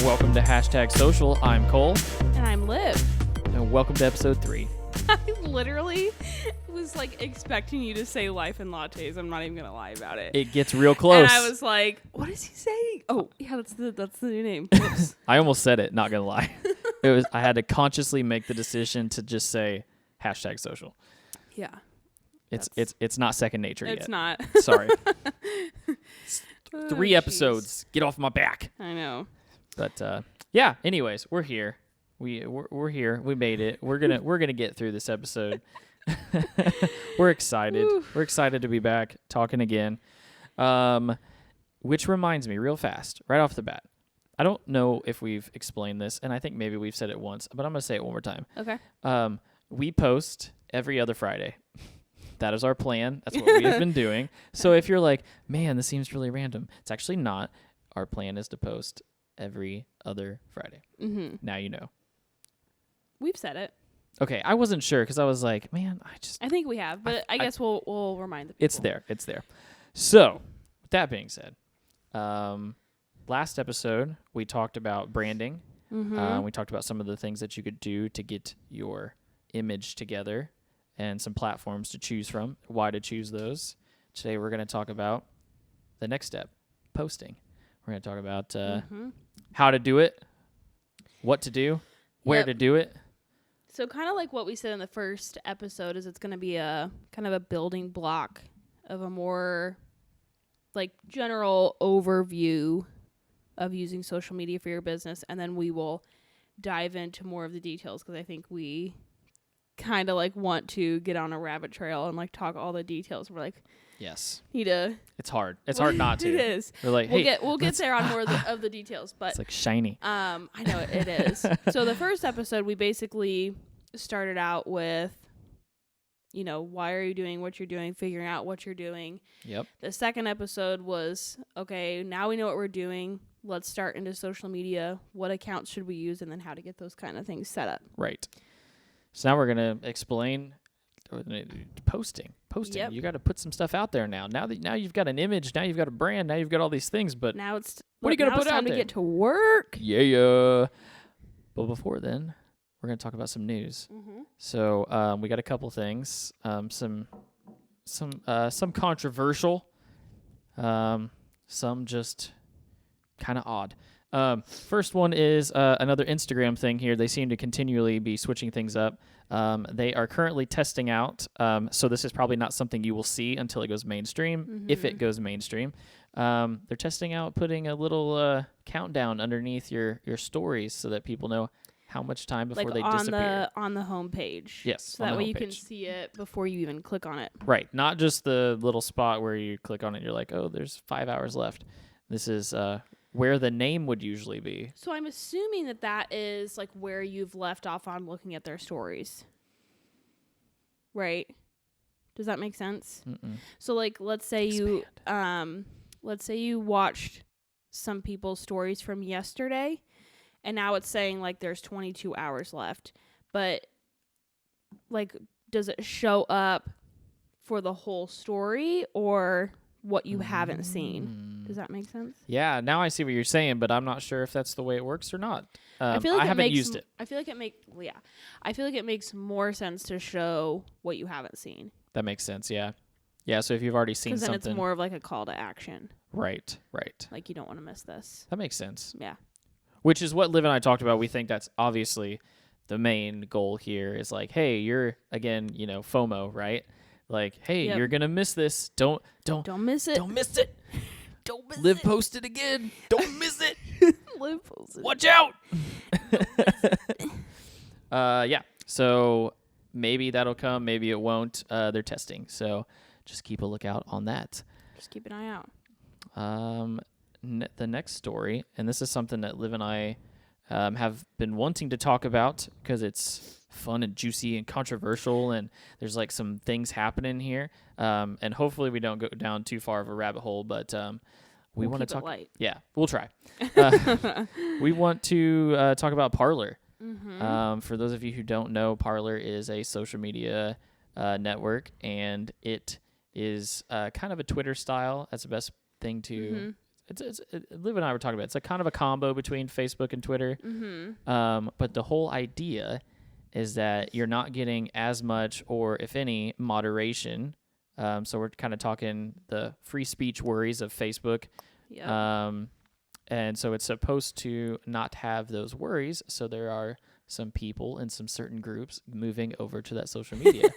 Welcome to Hashtag Social. I'm Cole. And I'm Liv. And welcome to episode 3. I literally was like expecting you to say life and lattes. I'm not even going to lie about it. It gets real close. And I was like, what is he saying? Oh, yeah, that's the new name. Whoops. I almost said it, not going to lie. I had to consciously make the decision to just say Hashtag Social. Yeah. It's not second nature yet. It's not. Sorry. Oh, 3 episodes. Get off my back. I know. But yeah, anyways, we're here. We're here. We made it. We're gonna get through this episode. We're excited. Woo. We're excited to be back talking again. Which reminds me, real fast, right off the bat. I don't know if we've explained this, and I think maybe we've said it once, but I'm gonna say it one more time. Okay. We post every other Friday. That is our plan. That's what we've been doing. So if you're like, man, this seems really random, it's actually not. Our plan is to post every other Friday. Mm-hmm. Now you know. We've said it. Okay, I wasn't sure because I was like, man, I think we have, but I guess we'll remind the people. It's there. So, with that being said, last episode we talked about branding. Mm-hmm. We talked about some of the things that you could do to get your image together and some platforms to choose from, why to choose those. Today we're going to talk about the next step, posting. We're going to talk about how to do it, what to do, where to do it. So kind of like what we said in the first episode is it's going to be a kind of a building block of a more like general overview of using social media for your business. And then we will dive into more of the details because I think we kind of like want to get on a rabbit trail and like talk all the details. We're like, yes, need to. It's hard. It's hard not to. It is. We're like, we'll get there on more of the details, but it's like shiny. I know it is. So the first episode, we basically started out with, why are you doing what you're doing, figuring out what you're doing. Yep. The second episode was, okay, now we know what we're doing. Let's start into social media. What accounts should we use? And then how to get those kind of things set up. Right. So now we're going to explain posting. Yep. You got to put some stuff out there now. Now you've got an image, now you've got a brand, now you've got all these things, but now it's what are you going to put it's out time there? to get to work. Yeah. But before then, we're going to talk about some news. Mm-hmm. So we got a couple things, some controversial, some just kind of odd. First one is another Instagram thing here. They seem to continually be switching things up. They are currently testing out, so this is probably not something you will see until it goes mainstream, if it goes mainstream. They're testing out putting a little countdown underneath your stories so that people know how much time before they disappear. On the homepage. Yes, so that way you can see it before you even click on it. Right, not just the little spot where you click on it and you're like, oh, there's 5 hours left. This is where the name would usually be. So I'm assuming that is like where you've left off on looking at their stories. Right? Does that make sense? Mm-mm. So like let's say you watched some people's stories from yesterday and now it's saying like there's 22 hours left. But like does it show up for the whole story or what you haven't seen? Does that make sense? Yeah, now I see what you're saying, but I'm not sure if that's the way it works or not. I feel like I haven't used it. I feel like it makes more sense to show what you haven't seen. That makes sense, yeah. Yeah, so if you've already seen something. Because then it's more of like a call to action. Right. Like you don't want to miss this. That makes sense. Yeah. Which is what Liv and I talked about. We think that's obviously the main goal here is like, hey, you're, again, FOMO, right? Like, hey, you're going to miss this. Don't miss it. Don't miss it. Don't miss Liv it. posted again. Don't miss it. Liv posted. Watch out. Yeah. So maybe that'll come. Maybe it won't. They're testing. So just keep a lookout on that. Just keep an eye out. The next story, and this is something that Liv and I have been wanting to talk about because it's fun and juicy and controversial, and there's like some things happening here. And hopefully we don't go down too far of a rabbit hole, but we want to talk. Light. Yeah, we'll try. We want to talk about Parler. Mm-hmm. For those of you who don't know, Parler is a social media network, and it is kind of a Twitter style. That's the best thing to Liv and I were talking about. It's a kind of a combo between Facebook and Twitter. Mm-hmm. But the whole idea is that you're not getting as much, or if any, moderation. So we're kind of talking the free speech worries of Facebook. Yeah. And so it's supposed to not have those worries. So there are some people in some certain groups moving over to that social media.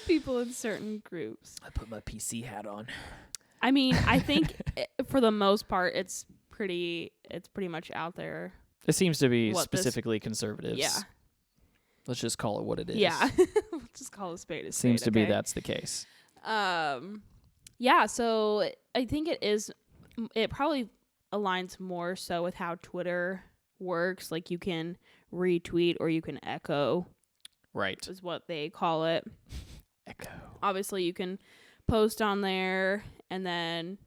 People in certain groups. I put my PC hat on. I mean, I think for the most part, it's pretty much out there. It seems to be What this- specifically conservatives. Yeah. Let's just call it what it is. Yeah. We'll just call a spade a spade. Seems to be okay? that's the case. Yeah, so I think it probably aligns more so with how Twitter works. Like, you can retweet or you can echo, Right. is what they call it. Echo. Obviously, you can post on there, and then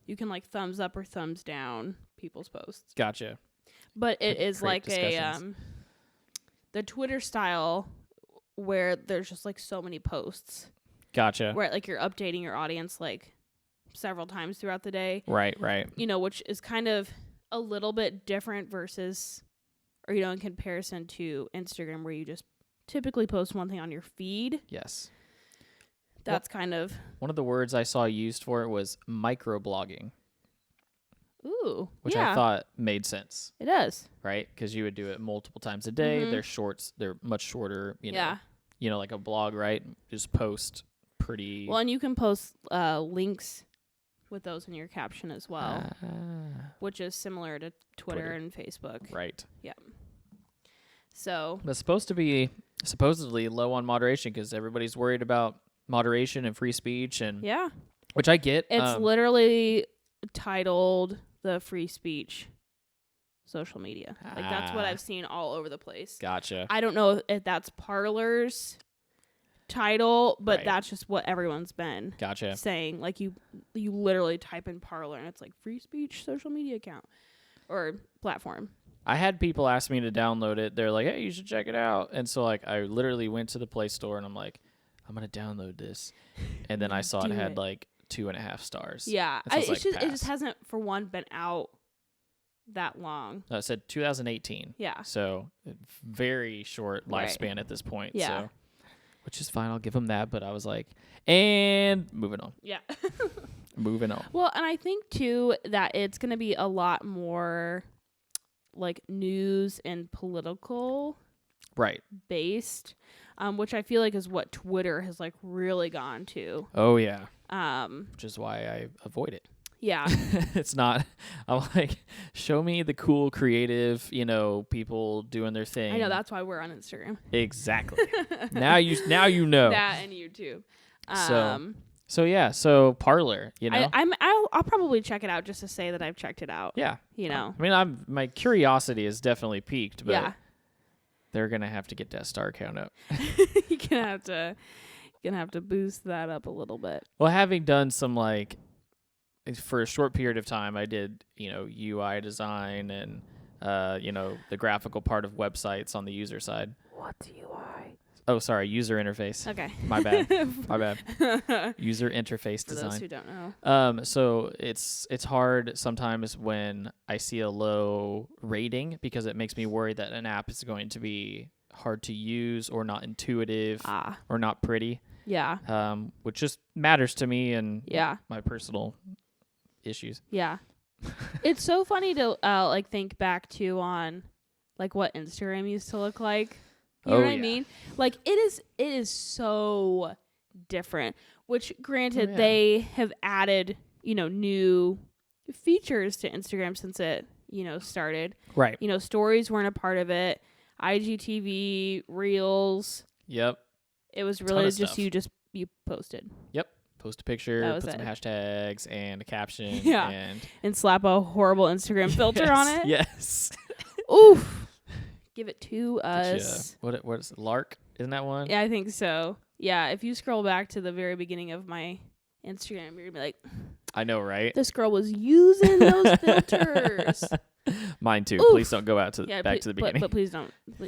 you can like thumbs up or thumbs down people's posts. Gotcha. But it is Great like discussions. the Twitter style where there's just like so many posts Gotcha. where like you're updating your audience like several times throughout the day. Right. Which is kind of a little bit different versus, or in comparison to Instagram, where you just typically post one thing on your feed. Yes. That's kind of One of the words I saw used for it was microblogging, which yeah, I thought made sense, it does. right? Because you would do it multiple times a day. Mhm. They're shorts. They're much shorter. Yeah. Like a blog, right? Just post pretty. Well, and you can post links with those in your caption as well, Ah, which is similar to Twitter and Facebook. right. So But it's supposed to be supposedly low on moderation because everybody's worried about moderation and free speech, and yeah, which I get. it's literally titled the free speech social media. Like, that's what Ah. I've seen all over the place. Gotcha. I don't know if that's Parler's title, but Right. that's just what everyone's been Gotcha. saying. Like, you literally type in Parler and it's like free speech social media account or platform. I had people ask me to download it. They're like, "Hey, you should check it out." And so like I literally went to the Play Store and I'm like, "I'm gonna download this," and then I saw it Do had it. like 2.5 stars. Yeah, And so I was it like, just pass. hasn't, for one, been out that long. No, it said 2018. Yeah, So very short Right. lifespan at this point. Yeah. So, which is fine. I'll give them that. But I was like, and moving on. yeah. Moving on. Well, and I think too that it's going to be a lot more like news and political Right. based, which I feel like is what Twitter has like really gone to. Oh yeah. Um, Which is why I avoid it. yeah, It's not. I'm like, show me the cool, creative, people doing their thing. I know, that's why we're on Instagram. Exactly. now you know. That and YouTube. So yeah. So Parler. I'll probably check it out just to say that I've checked it out. Yeah. I I mean, my curiosity is definitely piqued, but yeah, they're gonna have to get that star count up. you're gonna have to boost that up a little bit. Well, having done some for a short period of time, I did UI design and the graphical part of websites on the user side. What's UI? Oh, sorry, user interface. Okay. My bad. My bad. User interface For those design. who don't know. So it's hard sometimes when I see a low rating because it makes me worry that an app is going to be hard to use or not intuitive or not pretty. Yeah. Which just matters to me and Yeah. my personal issues. Yeah. It's so funny to think back to on like what Instagram used to look like. You know what I mean? Like it is so different. Which granted they have added, new features to Instagram since it, started. Right. Stories weren't a part of it. IGTV, Reels. Yep. It was Ton really of just stuff. you posted. Yep. Post a picture, That put was some it. hashtags and a caption. Yeah. And slap a horrible Instagram filter on it. Yes. Oof. Give it to us. What is it? Lark? Isn't that one? Yeah, I think so. Yeah, if you scroll back to the very beginning of my Instagram, you're gonna be like, I know, right? this girl was using those filters. Mine too. Oof. Please don't go out to Yeah, back to the beginning. but please don't do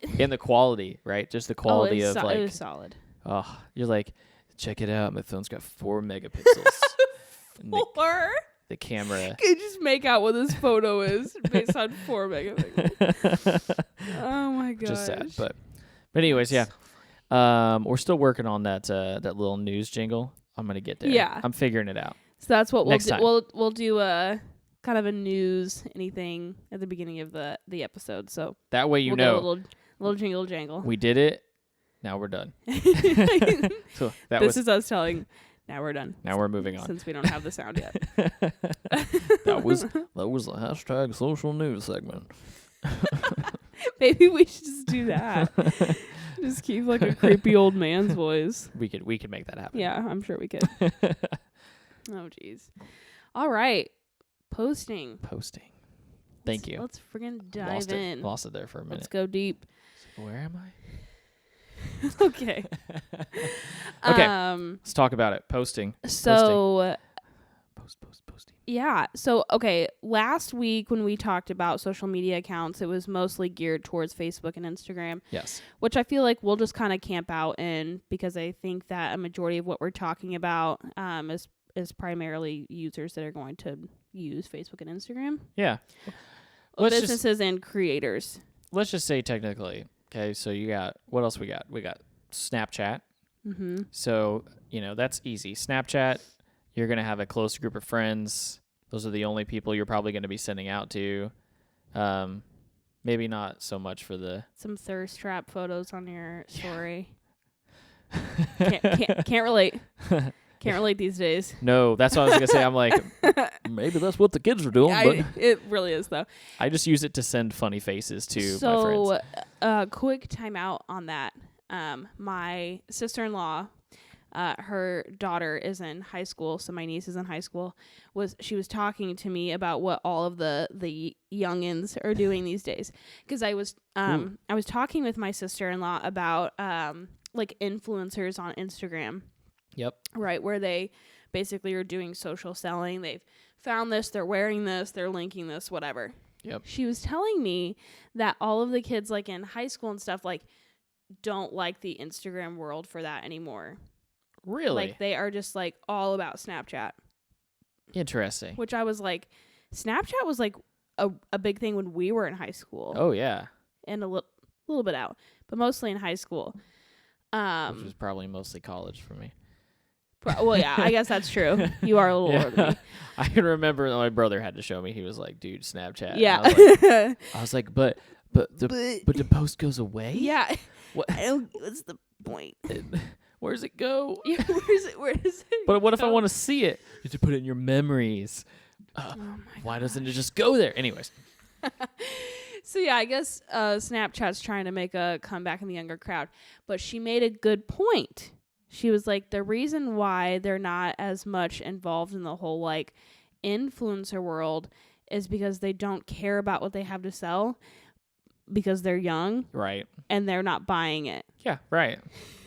it. And the quality, right? Just the quality of it was solid. oh, you're like, check it out. My phone's got 4 megapixels. And the- 4? the camera. Can you just make out what this photo is based on 4 megapixels? Oh my gosh. Just sad, but anyways, yeah. We're still working on that little news jingle. I'm gonna get there. Yeah. I'm figuring it out. So that's what Next time. we'll do a kind of a news anything at the beginning of the episode. So That way we'll do a little jingle jangle. we did it. Now we're done. So This is us telling. Now we're done. now we're moving on. Since we don't have the sound yet. that was the hashtag social news segment. Maybe we should just do that. Just keep like a creepy old man's voice. We could make that happen. Yeah, I'm sure we could. Oh, jeez. All right. Posting. Thank you. Let's friggin' dive in. Lost it there for a minute. Let's go deep. Where am I? Okay. Okay. Let's talk about it. Posting. So Posting. yeah. So okay. Last week when we talked about social media accounts, it was mostly geared towards Facebook and Instagram, Yes. which I feel like we'll just kind of camp out in because I think that a majority of what we're talking about is primarily users that are going to use Facebook and Instagram. Yeah. Businesses and creators. Let's just say technically. Okay, so you got what else we got? We got Snapchat. Mm-hmm. So, that's easy. Snapchat, you're going to have a close group of friends. Those are the only people you're probably going to be sending out to. Maybe not so much for the Some thirst trap photos on your story. Can't relate. Can't relate these days. No, that's what I was going to say. I'm like, maybe that's what the kids are doing, but It really is, though. I just use it to send funny faces to my friends. So, quick timeout on that. My sister-in-law, her daughter is in high school, so my niece is in high school. She was talking to me about what all of the youngins are doing these days, because I was talking with my sister-in-law about like influencers on Instagram. Yep. Right, where they basically are doing social selling. They've found this, they're wearing this, they're linking this, whatever. Yep. She was telling me that all of the kids like in high school and stuff like don't like the Instagram world for that anymore. Really? Like they are just like all about Snapchat. Interesting. Which I was like, Snapchat was like a big thing when we were in high school. Oh, yeah. And a little bit out, but mostly in high school. Which was probably mostly college for me. Well, yeah, I guess that's true. You are a little older than me. I can remember my brother had to show me. He was like, "Dude, Snapchat." Yeah. I was like, but the post goes away. Yeah. What? What's the point? Where does it go? Yeah, where does it But what if I go? want to see it? You have to put it in your memories. Why doesn't it just go there? Anyways. So yeah, I guess Snapchat's trying to make a comeback in the younger crowd, but she made a good point. She was like, the reason why they're not as much involved in the whole like influencer world is because they don't care about what they have to sell because they're young, Right. and they're not buying it. Yeah, right.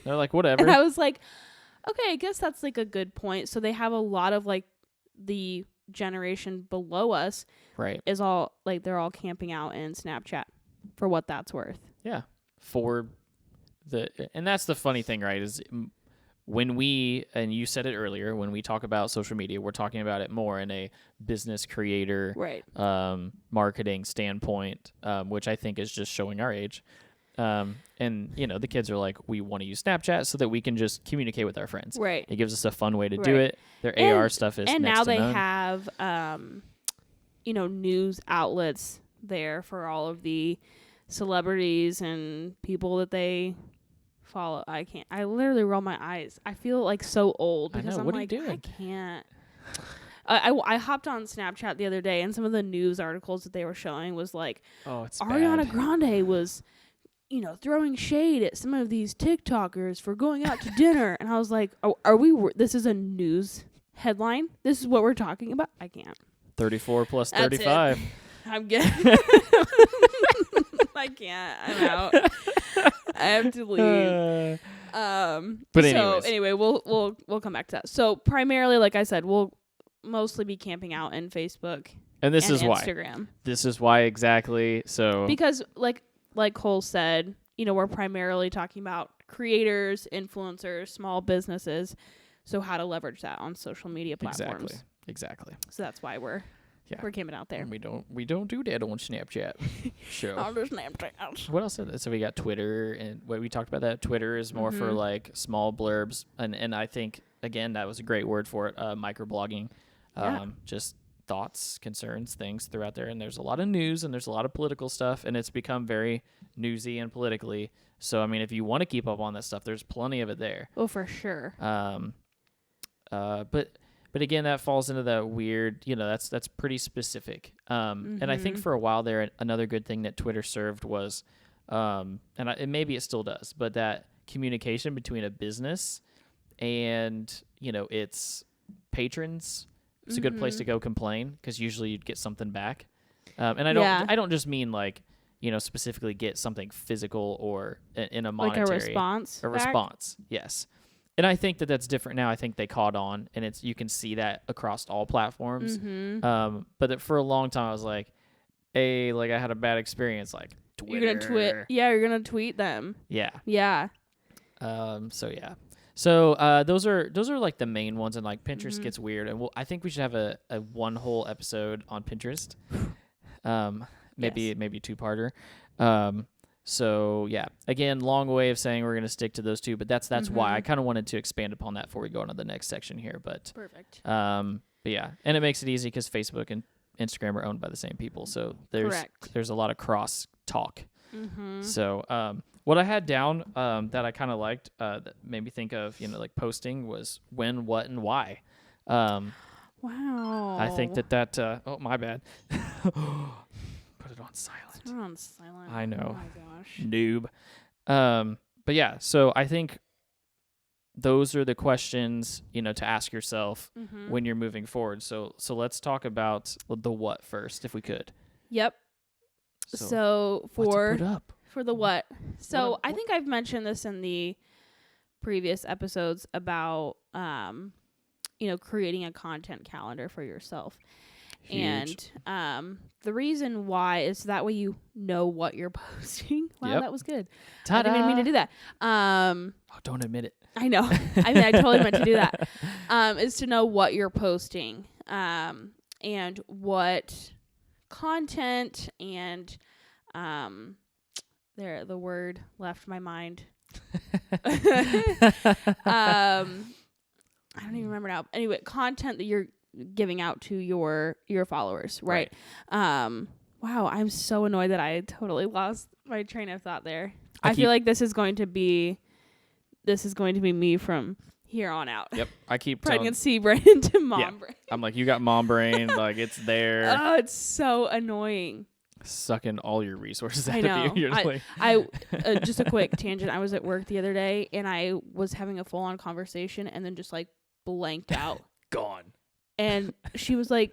They're like, whatever. And I was like, okay, I guess that's like a good point. So they have a lot of like the generation below us Right. is all like they're all camping out in Snapchat for what that's worth. Yeah. And that's the funny thing, right? Is when we, and you said it earlier, when we talk about social media, we're talking about it more in a business creator, Right. Marketing standpoint, which I think is just showing our age. And the kids are like, we want to use Snapchat so that we can just communicate with our friends. Right. It gives us a fun way to do Right. it. Their And- AR stuff is And next now to they none. have news outlets there for all of the celebrities and people that they follow. I literally roll my eyes. I feel like so old I because know. I'm What are like, you I doing? can't. I hopped on Snapchat the other day, and some of the news articles that they were showing was like, Oh, it's Ariana bad. Grande was, throwing shade at some of these TikTokers for going out to dinner. And I was like, are we, this is a news headline? This is what we're talking about? I can't. 34 plus That's it. 35. I'm good. I can't. I'm out. I have to leave. But so anyways. anyway, we'll come back to that. So primarily, like I said, we'll mostly be camping out in Facebook And this and is why. Instagram. This is why exactly. So Because like Cole said, we're primarily talking about creators, influencers, small businesses. So how to leverage that on social media platforms. Exactly. So that's why we're camping out there. And we don't do that on Snapchat. So I'll do Snapchat. what else? So we got Twitter, and what we talked about that. Twitter is more for like small blurbs, and I think again that was a great word for it. Microblogging, just thoughts, concerns, things throughout there. And there's a lot of news and there's a lot of political stuff, and it's become very newsy and politically. So I mean, if you want to keep up on that stuff, there's plenty of it there. Oh, for sure. But again, that falls into that weird, that's pretty specific. And I think for a while there, another good thing that Twitter served was, and maybe it still does, but that communication between a business and, its patrons. It's a good place to go complain, because usually you'd get something back. And I don't just mean like, specifically get something physical or in a monetary. Like a response? A response, yes. And I think that that's different now. I think they caught on, and you can see that across all platforms. But for a long time, I was like, hey, like I had a bad experience. Like, Twitter. You're going to tweet. Yeah, you're going to tweet them. Yeah. Yeah. So those are like the main ones, and like Pinterest gets weird. And I think we should have a one whole episode on Pinterest. Maybe a 2-parter. So yeah, again, long way of saying we're going to stick to those two, but that's why I kind of wanted to expand upon that before we go on to the next section here. But perfect. But yeah, and it makes it easy because Facebook and Instagram are owned by the same people, so there's a lot of cross talk. So what I had down that I kind of liked that made me think of like posting was when, what, and why. Wow. I think that oh, my bad. Put it on silent. Put it on silent. I know. Oh my gosh. Noob. But yeah, so I think those are the questions, to ask yourself when you're moving forward. So let's talk about the what first, if we could. Yep. So for the what? So what? I think I've mentioned this in the previous episodes about creating a content calendar for yourself. Huge. And the reason why is that way you know what you're posting. Wow, That was good. Ta-da. I didn't mean to do that. Don't admit it. I know. I mean, I totally meant to do that. Is to know what you're posting, and what content and the word left my mind. I don't even remember now. Anyway, content that you're giving out to your followers, right? Wow, I'm so annoyed that I totally lost my train of thought there. I feel like this is going to be me from here on out. Yep, I keep pregnancy brain into mom brain. I'm like, you got mom brain, like it's there. Oh, it's so annoying. Sucking all your resources out I know. of you. You're like I just a quick tangent. I was at work the other day and I was having a full on conversation and then just like blanked out. Gone. And she was like,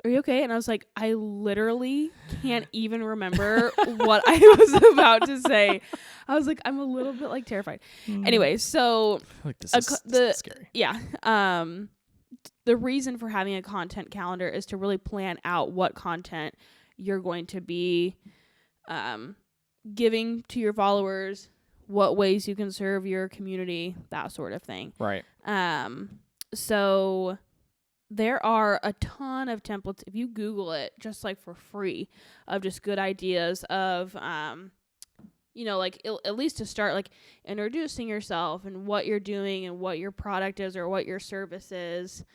"Are you okay?" And I was like, "I literally can't even remember what I was about to say." I was like, I'm a little bit like terrified. Anyway, so like this is scary. Yeah. The reason for having a content calendar is to really plan out what content you're going to be giving to your followers, what ways you can serve your community, that sort of thing. Right. So there are a ton of templates, if you Google it, just like for free, of just good ideas of, like at least to start, like introducing yourself and what you're doing and what your product is or what your service is.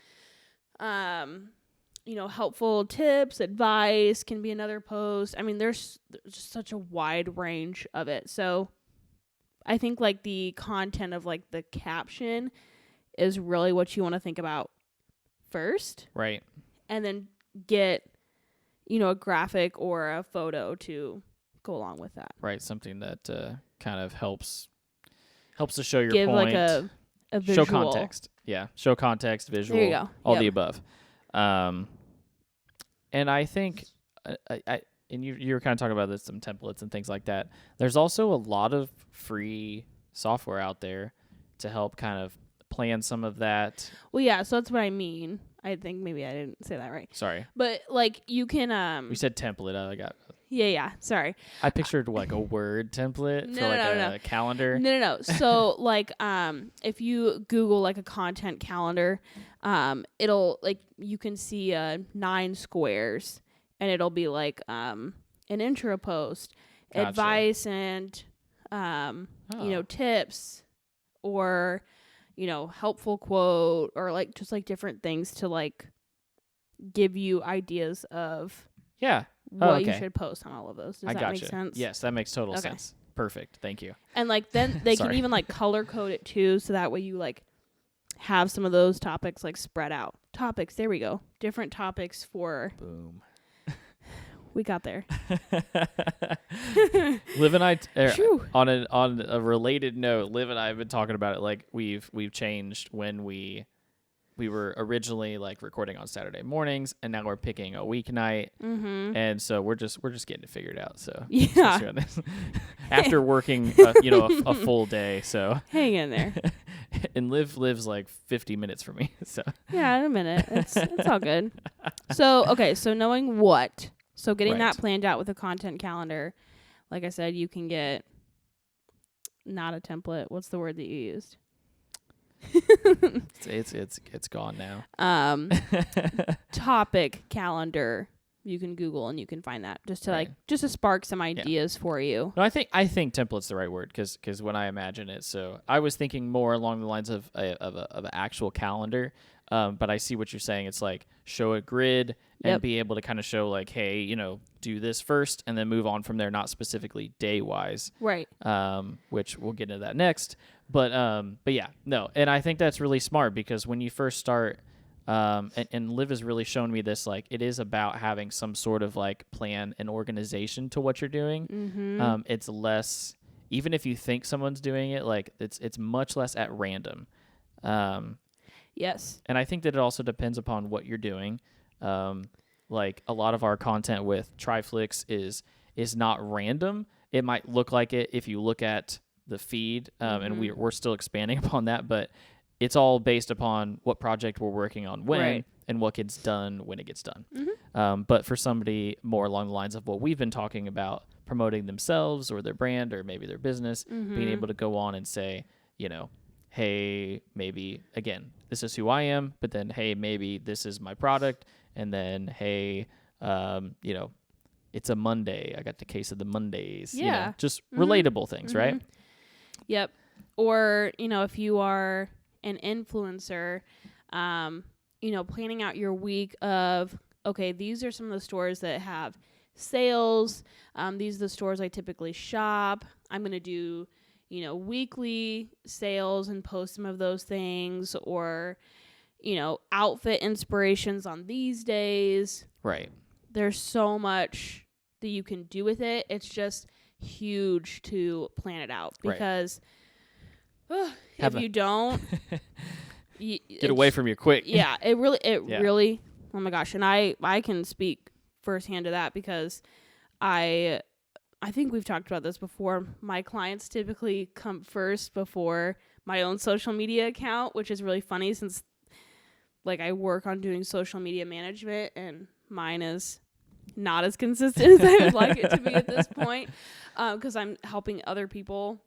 Helpful tips, advice can be another post. I mean, there's just such a wide range of it. So I think like the content of like the caption is really what you want to think about first. Right. And then get, a graphic or a photo to go along with that. Right. Something that kind of helps to show your Give point. Like a visual. Show context. Yeah. Show context, visual. There you go. All the above. And I think, and you were kind of talking about this, some templates and things like that. There's also a lot of free software out there to help kind of plan some of that. Well, yeah, so that's what I mean. I think maybe I didn't say that right. Sorry. But like you can We said template. I got Yeah. Sorry. I pictured like a Word template for No, like no. a calendar. No. So like if you Google like a content calendar, it'll like you can see 9 squares and it'll be like an intro post, Gotcha. advice and tips or helpful quote or like just like different things to like give you ideas of Yeah. what you okay. should post on all of those. Does I that gotcha. make sense? Yes, that makes total Okay. sense. Perfect. Thank you. And like then they can Sorry. even like color code it too, so that way you like have some of those topics like spread out. Topics, there we go. Different topics for Boom. we got there. Liv and I Phew. on a related note, Liv and I have been talking about it. Like we've changed when we were originally like recording on Saturday mornings, and now we're picking a weeknight, and so we're just getting it figured out. So Yeah. after working a full day, so Hang in there. and Liv lives like 50 minutes from me, so Yeah, in a minute. It's all good. So knowing what. So getting Right. that planned out with a content calendar. Like I said, you can get not a template. What's the word that you used? it's gone now. Topic calendar. You can Google and you can find that just to Right. just to spark some ideas for you. No, I think template's the right word because when I imagine it, so I was thinking more along the lines of an actual calendar. But I see what you're saying. It's like show a grid and Yep. be able to kind of show like, hey, do this first and then move on from there, not specifically day wise. Right. Which we'll get into that next. But yeah, no. And I think that's really smart because when you first start, and Liv has really shown me this, like it is about having some sort of like plan and organization to what you're doing. Mm-hmm. It's less, even if you think someone's doing it, like it's much less at random. Yes. And I think that it also depends upon what you're doing. Like a lot of our content with TriFlix is not random. It might look like it if you look at the feed, and we're still expanding upon that, but it's all based upon what project we're working on when Right. and what gets done when it gets done. Mm-hmm. But for somebody more along the lines of what we've been talking about, promoting themselves or their brand or maybe their business, being able to go on and say, hey, maybe, again, this is who I am, but then, hey, maybe this is my product, and then, hey, it's a Monday. I got the case of the Mondays. Yeah. Just relatable things, right? Yep. Or, if you are an influencer, planning out your week of, okay, these are some of the stores that have sales. These are the stores I typically shop. I'm going to do, weekly sales and post some of those things, or, outfit inspirations on these days. Right. There's so much that you can do with it. It's just huge to plan it out because if you don't get away from you quick. Yeah, it really, oh my gosh. And I can speak firsthand to that because I think we've talked about this before. My clients typically come first before my own social media account, which is really funny since like I work on doing social media management and mine is not as consistent as I would like it to be at this point, because I'm helping other people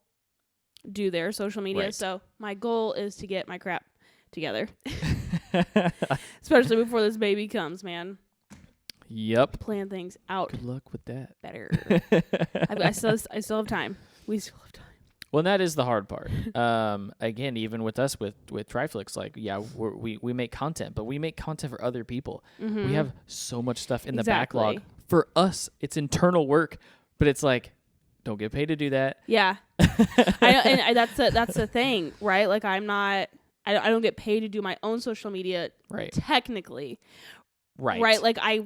do their social media. Right. So my goal is to get my crap together, especially before this baby comes, man. Yep. Plan things out Good luck with that. better. I still have time. We still have time. Well, and that is the hard part. Again, even with us with TriFlix, like, yeah, we make content, but we make content for other people. Mm-hmm. We have so much stuff in Exactly. the backlog. For us, it's internal work, but it's like, don't get paid to do that. Yeah, I know, and that's the thing, right? Like I don't get paid to do my own social media, Right. technically. Right. Right. Like I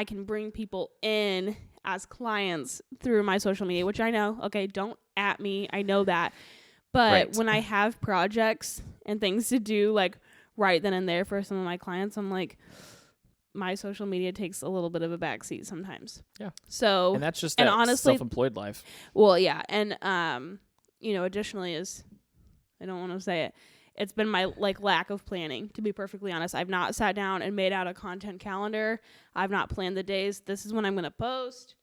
can bring people in as clients through my social media, which I know, okay, don't at me. I know that. But Right. when I have projects and things to do, like right then and there for some of my clients, I'm like, my social media takes a little bit of a backseat sometimes. Yeah. So, And that's just and that honestly- self-employed life. well, yeah. And, additionally is, I don't want to say it, it's been my lack of planning, to be perfectly honest. I've not sat down and made out a content calendar. I've not planned the days. This is when I'm going to post.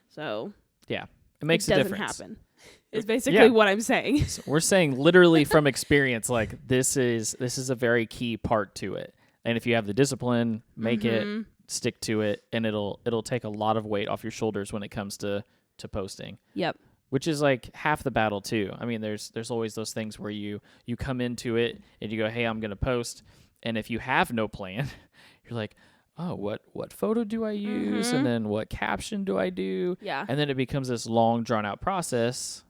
So it makes it a doesn't difference. happen. Is basically what I'm saying. So we're saying literally from experience, like this is a very key part to it. And if you have the discipline, make it, stick to it, and it'll take a lot of weight off your shoulders when it comes to posting. Yep. Which is like half the battle too. I mean, there's always those things where you come into it and you go, hey, I'm gonna post, and if you have no plan, you're like, oh, what photo do I use, and then what caption do I do, Yeah. and then it becomes this long drawn out process,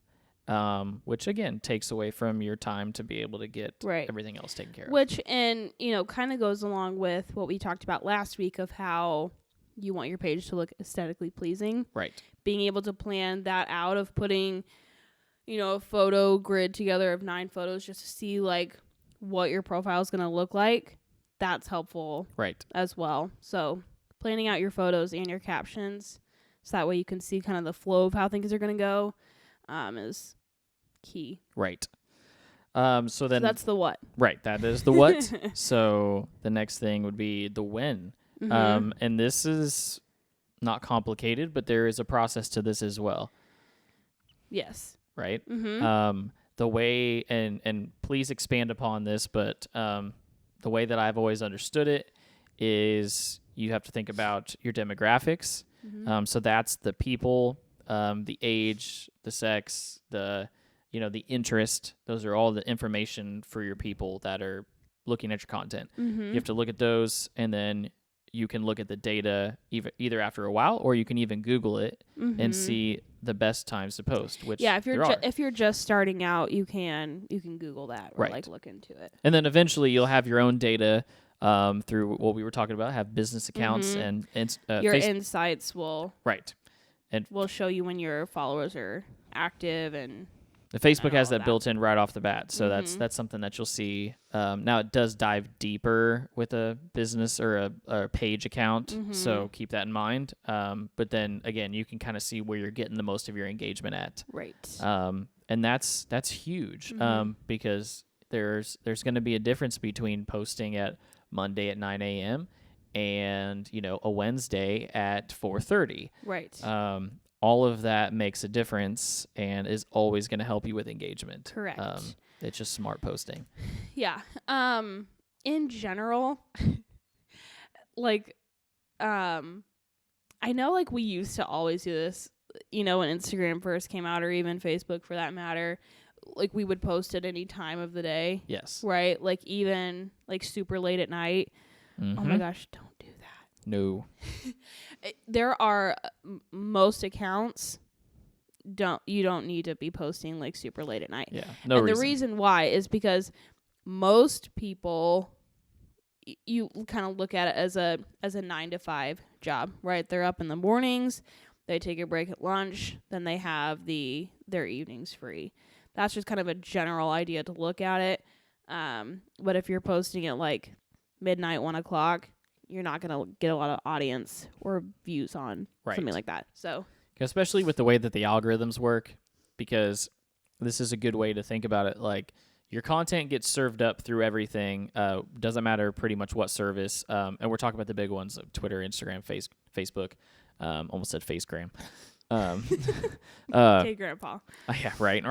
which again takes away from your time to be able to get everything else taken care of. Which, and kind of goes along with what we talked about last week of how you want your page to look aesthetically pleasing. Right. Being able to plan that out of putting, a photo grid together of 9 photos just to see like what your profile is going to look like. That's helpful. Right. As well. So planning out your photos and your captions so that way you can see kind of the flow of how things are going to go is key. Right. So that's the what. Right. That is the what. So the next thing would be the when. And this is not complicated, but there is a process to this as well. Yes. Right. The way, and please expand upon this, but the way that I've always understood it is you have to think about your demographics. So that's the people, the age, the sex, the interest. Those are all the information for your people that are looking at your content. You have to look at those, and then you can look at the data either after a while, or you can even Google it and see the best times to post. Which if you're just starting out, you can Google that or look into it. And then eventually you'll have your own data through what we were talking about. Have business accounts and your insights will will show you when your followers are active and. The Facebook has that built in right off the bat, so that's something that you'll see. Now it does dive deeper with a business or a page account, so keep that in mind. But then again, you can kind of see where you're getting the most of your engagement at. Right. And that's huge because there's going to be a difference between posting at Monday at 9 a.m. and a Wednesday at 4:30. Right. All of that makes a difference and is always going to help you with engagement. Correct. It's just smart posting. Yeah. In general, I know we used to always do this, when Instagram first came out, or even Facebook for that matter. We would post at any time of the day. Yes. Right? Even super late at night. Oh my gosh, don't do that. No. There are most accounts you don't need to be posting super late at night. Yeah. No reason. The reason why is because most people you kind of look at it as a 9 to 5 job, right? They're up in the mornings, they take a break at lunch, then they have their evenings free. That's just kind of a general idea to look at it. But if you're posting at midnight, 1 o'clock, you're not going to get a lot of audience or views on something like that. So, especially with the way that the algorithms work, because this is a good way to think about it. Your content gets served up through everything. Doesn't matter pretty much what service. And we're talking about the big ones of Twitter, Instagram, Facebook. Almost said Facegram. Okay, Grandpa. Yeah, right.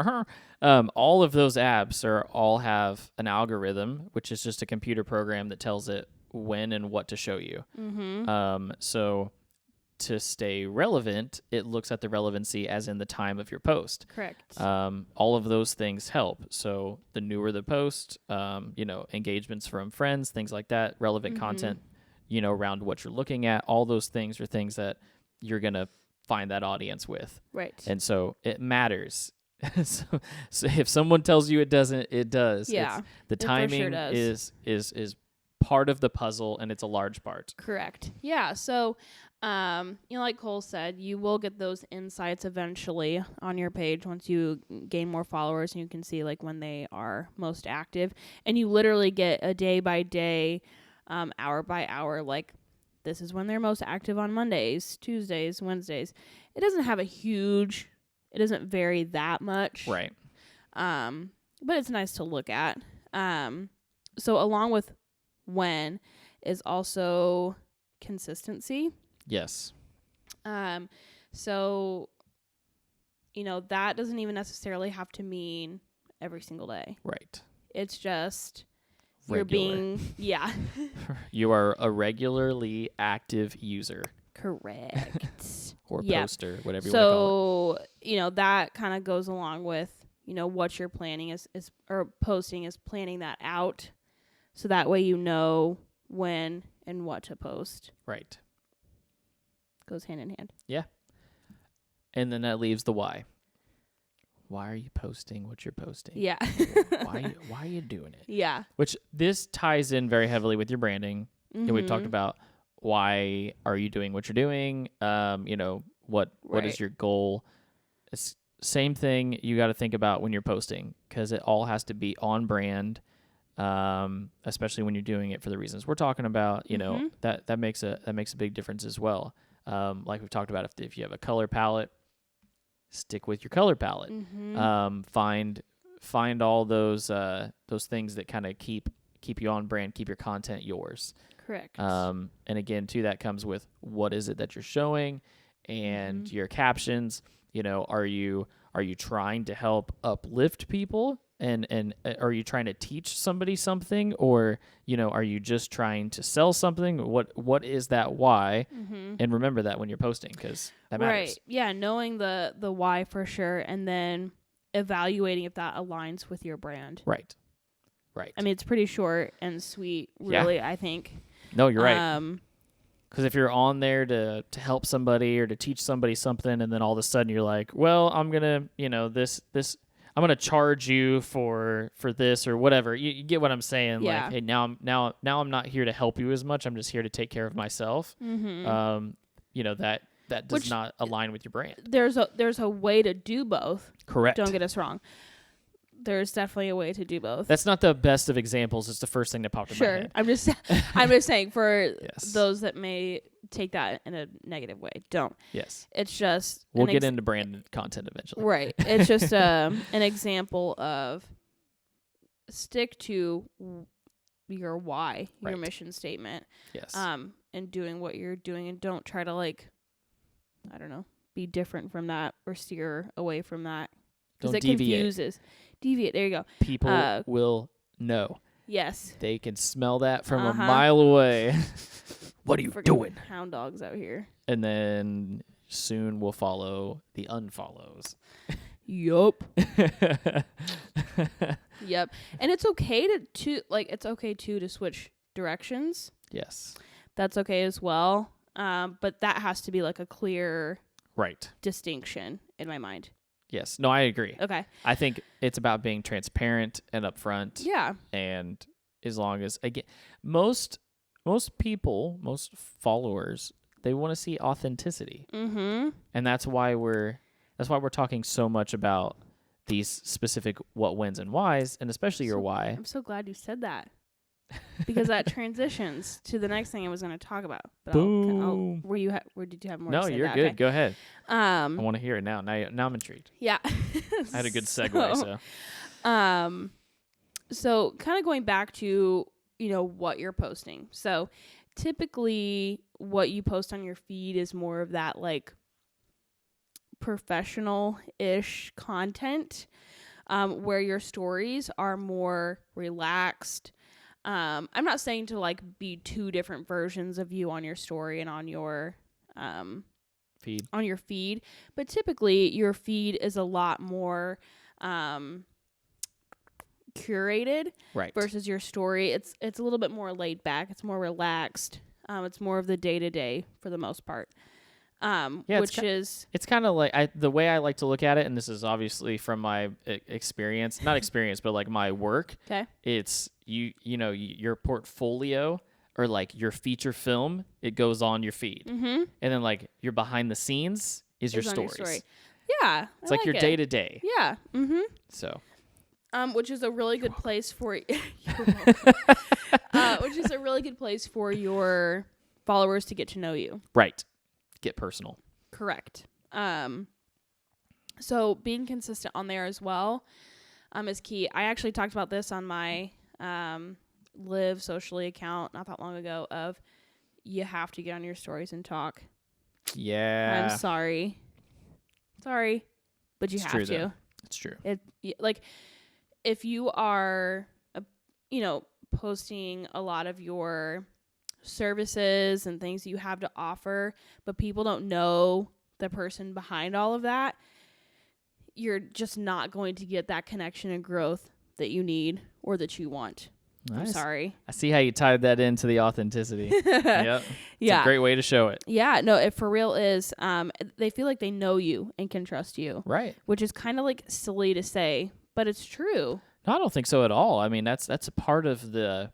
All of those apps all have an algorithm, which is just a computer program that tells it when and what to show you. So to stay relevant, it looks at the relevancy as in the time of your post. Correct. All of those things help. So the newer the post, engagements from friends, things like that, relevant content, around what you're looking at, all those things are things that you're going to find that audience with. Right. And so it matters. so if someone tells you it doesn't, it does. Yeah. The timing is part of the puzzle, and it's a large part. Correct. Yeah. So, like Cole said, you will get those insights eventually on your page once you gain more followers, and you can see when they are most active, and you literally get a day by day, hour by hour, this is when they're most active on Mondays, Tuesdays, Wednesdays. It doesn't vary that much. Right. But it's nice to look at. So along with when is also consistency. Yes. So, that doesn't even necessarily have to mean every single day. Right. It's just Regular. you're being, yeah. You are a regularly active user Correct. or Yeah. poster, whatever you want to call it. So, that kind of goes along with, what you're planning or posting is planning that out. So that way you know when and what to post. Right. Goes hand in hand. Yeah. And then that leaves the why. Why are you posting what you're posting? Yeah. why are you doing it? Yeah. Which this ties in very heavily with your branding. And we've talked about why are you doing what you're doing? What is your goal? It's same thing you got to think about when you're posting, because it all has to be on brand, especially when you're doing it for the reasons we're talking about. That makes a big difference as well. Like we've talked about, if you have a color palette, stick with your color palette. Find all those things that kind of keep you on brand, keep your content yours. Correct. And again, too, that comes with what is it that you're showing, and your captions. Are you trying to help uplift people, and are you trying to teach somebody something, or are you just trying to sell something? What is that why? And remember that when you're posting, because that matters. Right. Yeah, knowing the why for sure, and then evaluating if that aligns with your brand. Right. I mean, it's pretty short and sweet, really. I think. No, you're right. Because if you're on there to help somebody or to teach somebody something, and then all of a sudden you're like, well, I'm gonna, I'm gonna charge you for this or whatever. You get what I'm saying? Yeah. Like, hey, now I'm not here to help you as much. I'm just here to take care of myself. That does not align with your brand. There's a way to do both. Correct. Don't get us wrong. There's definitely a way to do both. That's not the best of examples. It's the first thing that popped in my head. I'm just saying for Yes. those that may take that in a negative way, don't. Yes. It's just We'll get into branded content eventually. right. It's just an example of stick to your why, your Right. mission statement. Yes. And doing what you're doing, and don't try to be different from that or steer away from that, because it confuses. Deviate. There you go. People will know. Yes. They can smell that from a mile away. What are you doing? Hound dogs out here. And then soon we'll follow the unfollows. Yup. Yep. And it's okay to switch directions. Yes. That's okay as well. But that has to be like a clear Right. distinction in my mind. Yes. No, I agree. Okay. I think it's about being transparent and upfront. Yeah. And as long as, again, most people, most followers, they want to see authenticity. Mm-hmm. And that's why we're talking so much about these specific what, whens, and whys, and especially your why. I'm so glad you said that, because that transitions to the next thing I was going to talk about. But Boom. where did you have more? No, to say you're that? good. Okay. Go ahead. I want to hear it now. Now I'm intrigued. Yeah. I had a good segue. So kind of going back to what you're posting. So typically, what you post on your feed is more of that like professional-ish content, where your stories are more relaxed. I'm not saying to like be two different versions of you on your story and on your feed, but typically your feed is a lot more curated, right, versus your story. It's a little bit more laid back. It's more relaxed. It's more of the day-to-day for the most part. It's kind of like the way I like to look at it, and this is obviously from my experience, not experience, but like my work. Okay. It's your portfolio, or like your feature film, it goes on your feed. Mm-hmm. And then like your behind the scenes is your stories. Story. Yeah. It's like your day to day. Yeah. Mm-hmm. So. Which is a really good place for which is a really good place for your followers to get to know you. Right. Get personal. Correct. So being consistent on there as well is key. I actually talked about this on my Live Socially account not that long ago, of you have to get on your stories and talk. Yeah. I'm sorry. Sorry, but you It's have true, to. though. It's true. Like if you are, posting a lot of your services and things you have to offer, but people don't know the person behind all of that, you're just not going to get that connection and growth that you need or that you want. I'm Nice. sorry. I see how you tied that into the authenticity. Yep. It's Yeah. a great way to show it. Yeah, no, it for real is. They feel like they know you and can trust you, Right. which is kind of like silly to say, but it's true. No, I don't think so at all. I mean, that's a part of the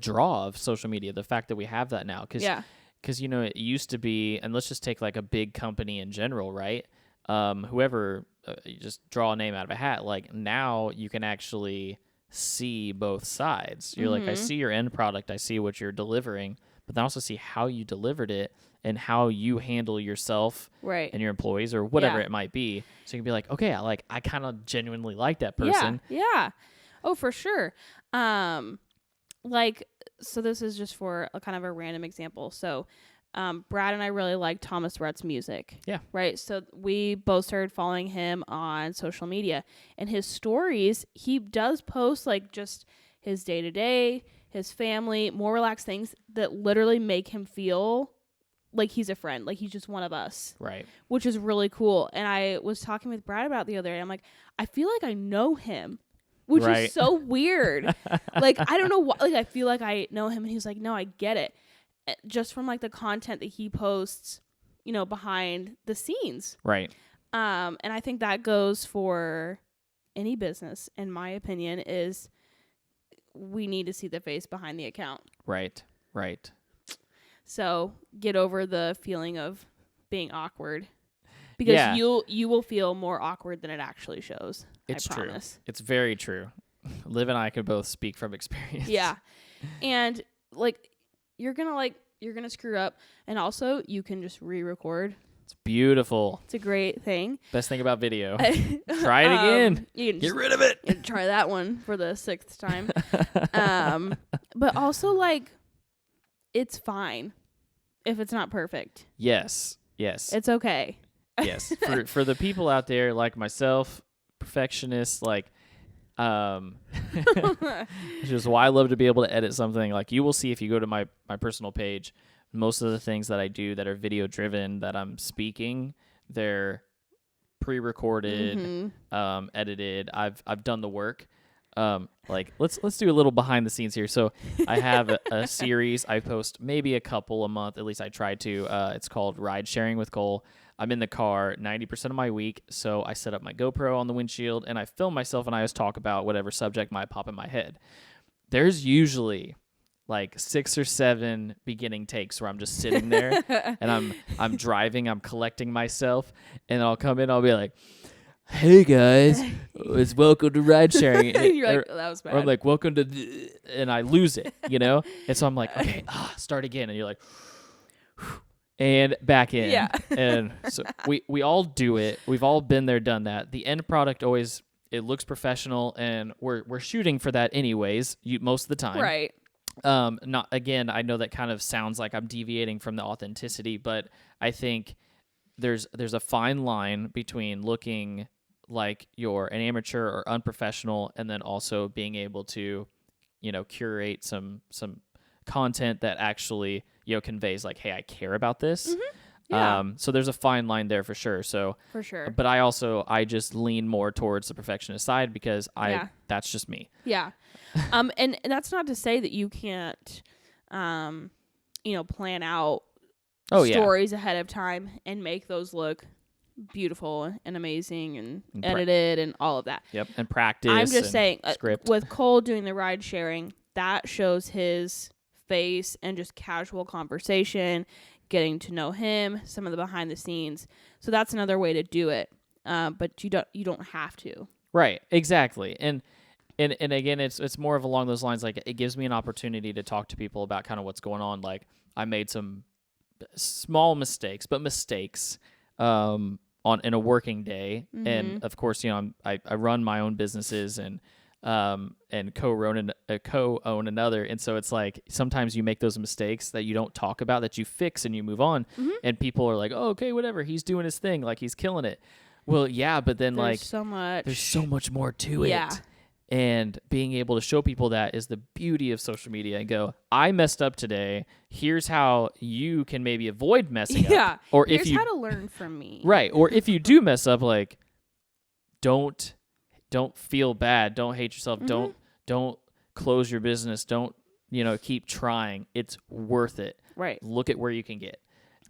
draw of social media, the fact that we have that now. Yeah. Because, it used to be, and let's just take like a big company in general, right? Whoever, you just draw a name out of a hat. Like now you can actually see both sides. You're like, I see your end product, I see what you're delivering, but then also see how you delivered it and how you handle yourself Right. and your employees or whatever Yeah. it might be. So you can be like, okay, I kind of genuinely like that person. Yeah. Oh, for sure. So this is just for a kind of a random example. So, Brad and I really like Thomas Rhett's music. Yeah. Right. So we both started following him on social media, and his stories, he does post like just his day to day, his family, more relaxed things that literally make him feel like he's a friend, like he's just one of us, Right. which is really cool. And I was talking with Brad about it the other day. I'm like, I feel like I know him, which Right. is so weird. Like, I don't know what, like, I feel like I know him. And he's like, no, I get it. Just from like the content that he posts, behind the scenes. Right. And I think that goes for any business, in my opinion, is we need to see the face behind the account. Right. Right. So get over the feeling of being awkward, because Yeah. you will feel more awkward than it actually shows. It's I true. promise. It's very true. Liv and I could both speak from experience. Yeah. And like you're gonna screw up, and also you can just re-record. It's beautiful. It's a great thing. Best thing about video. Try it again. You can Get just rid of it. try that one for the 6th time. But also like it's fine if it's not perfect. Yes. Yes. It's okay. Yes. For the people out there like myself, perfectionists, like which is why I love to be able to edit something. Like you will see if you go to my personal page, most of the things that I do that are video driven, that I'm speaking, they're pre-recorded, edited. I've done the work. Like let's do a little behind the scenes here. So I have a series I post maybe a couple a month, at least I try to. It's called Ride Sharing with Cole. I'm in the car 90% of my week, so I set up my GoPro on the windshield and I film myself and I just talk about whatever subject might pop in my head. There's usually like 6 or 7 beginning takes where I'm just sitting there and I'm driving, I'm collecting myself, and I'll come in, I'll be like, "Hey guys, it's welcome to Ride Sharing." You're like, that was bad. Or I'm like, "Welcome to," and I lose it, And so I'm like, okay, start again, and you're like, and back in. Yeah. And so we all do it. We've all been there, done that. The end product always, it looks professional, and we're shooting for that anyways, most of the time. Right. Not again, I know that kind of sounds like I'm deviating from the authenticity, but I think there's a fine line between looking like you're an amateur or unprofessional and then also being able to, curate some content that actually, conveys like, hey, I care about this. Yeah. So there's a fine line there for sure. So For sure. but I just lean more towards the perfectionist side because that's just me. Yeah. And that's not to say that you can't, plan out stories ahead of time and make those look beautiful and amazing and edited and all of that. Yep. And practice. I'm just saying, script. with Cole doing the ride sharing, that shows his face and just casual conversation, getting to know him, some of the behind the scenes. So that's another way to do it. But you don't have to. Right. Exactly. And again, it's more of along those lines. Like, it gives me an opportunity to talk to people about kind of what's going on. Like, I made some small mistakes, but mistakes in a working day. Mm-hmm. And of course, I run my own businesses and co-own another. And so it's like sometimes you make those mistakes that you don't talk about, that you fix and you move on. Mm-hmm. And people are like, "Oh, okay, whatever. He's doing his thing. Like, he's killing it." Well, yeah, but then There's so much. there's so much more to Yeah. it. And being able to show people that is the beauty of social media and go, I messed up today. Here's how you can maybe avoid messing up. Yeah. Or Here's if you how to learn from me. right, or if you do mess up, like don't feel bad. Don't hate yourself. Mm-hmm. Don't close your business. Don't, keep trying. It's worth it. Right. Look at where you can get.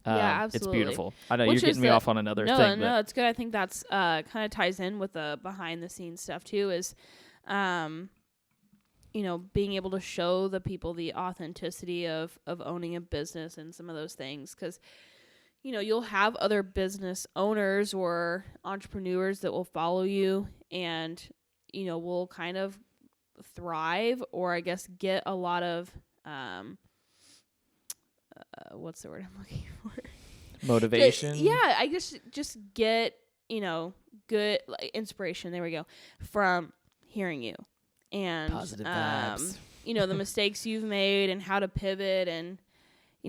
Yeah, It's absolutely. beautiful. I know Which you're is getting me off on another thing. No, But it's good. I think that's kind of ties in with the behind the scenes stuff too. Is, being able to show the people the authenticity of owning a business and some of those things, because you'll have other business owners or entrepreneurs that will follow you and will kind of thrive, or I guess get a lot of what's the word I'm looking for? motivation. Yeah, I guess just get, good inspiration. There we go. From hearing you and Positive vibes. The mistakes you've made and how to pivot. And,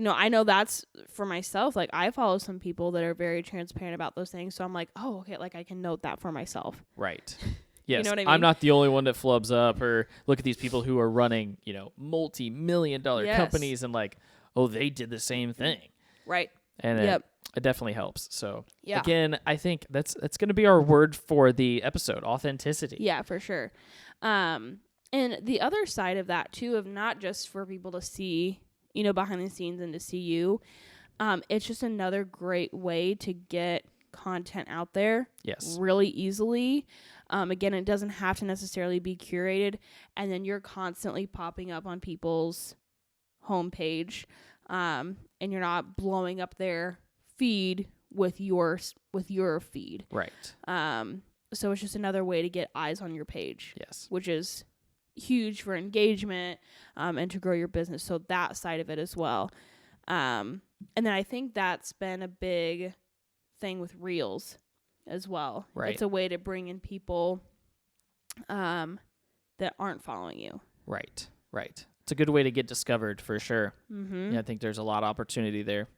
I know that's for myself. Like, I follow some people that are very transparent about those things. So I'm like, oh, okay, like I can note that for myself. Right. Yes. know what I I'm mean? not the only one that flubs up, or look at these people who are running, multi-million-dollar Yes. companies and like, oh, they did the same thing. Right. And Yep. it definitely helps. So Yeah. again, I think that's going to be our word for the episode: authenticity. Yeah, for sure. And the other side of that too, of not just for people to see, behind the scenes and to see you, it's just another great way to get content out there. Yes. Really easily. Again, it doesn't have to necessarily be curated, and then you're constantly popping up on people's homepage, and you're not blowing up their feed with your feed. Right. So it's just another way to get eyes on your page. Yes. Which is huge for engagement, and to grow your business. So that side of it as well. And then I think that's been a big thing with Reels as well. Right. It's a way to bring in people that aren't following you. Right. Right. It's a good way to get discovered for sure. Mm-hmm. Yeah, I think there's a lot of opportunity there.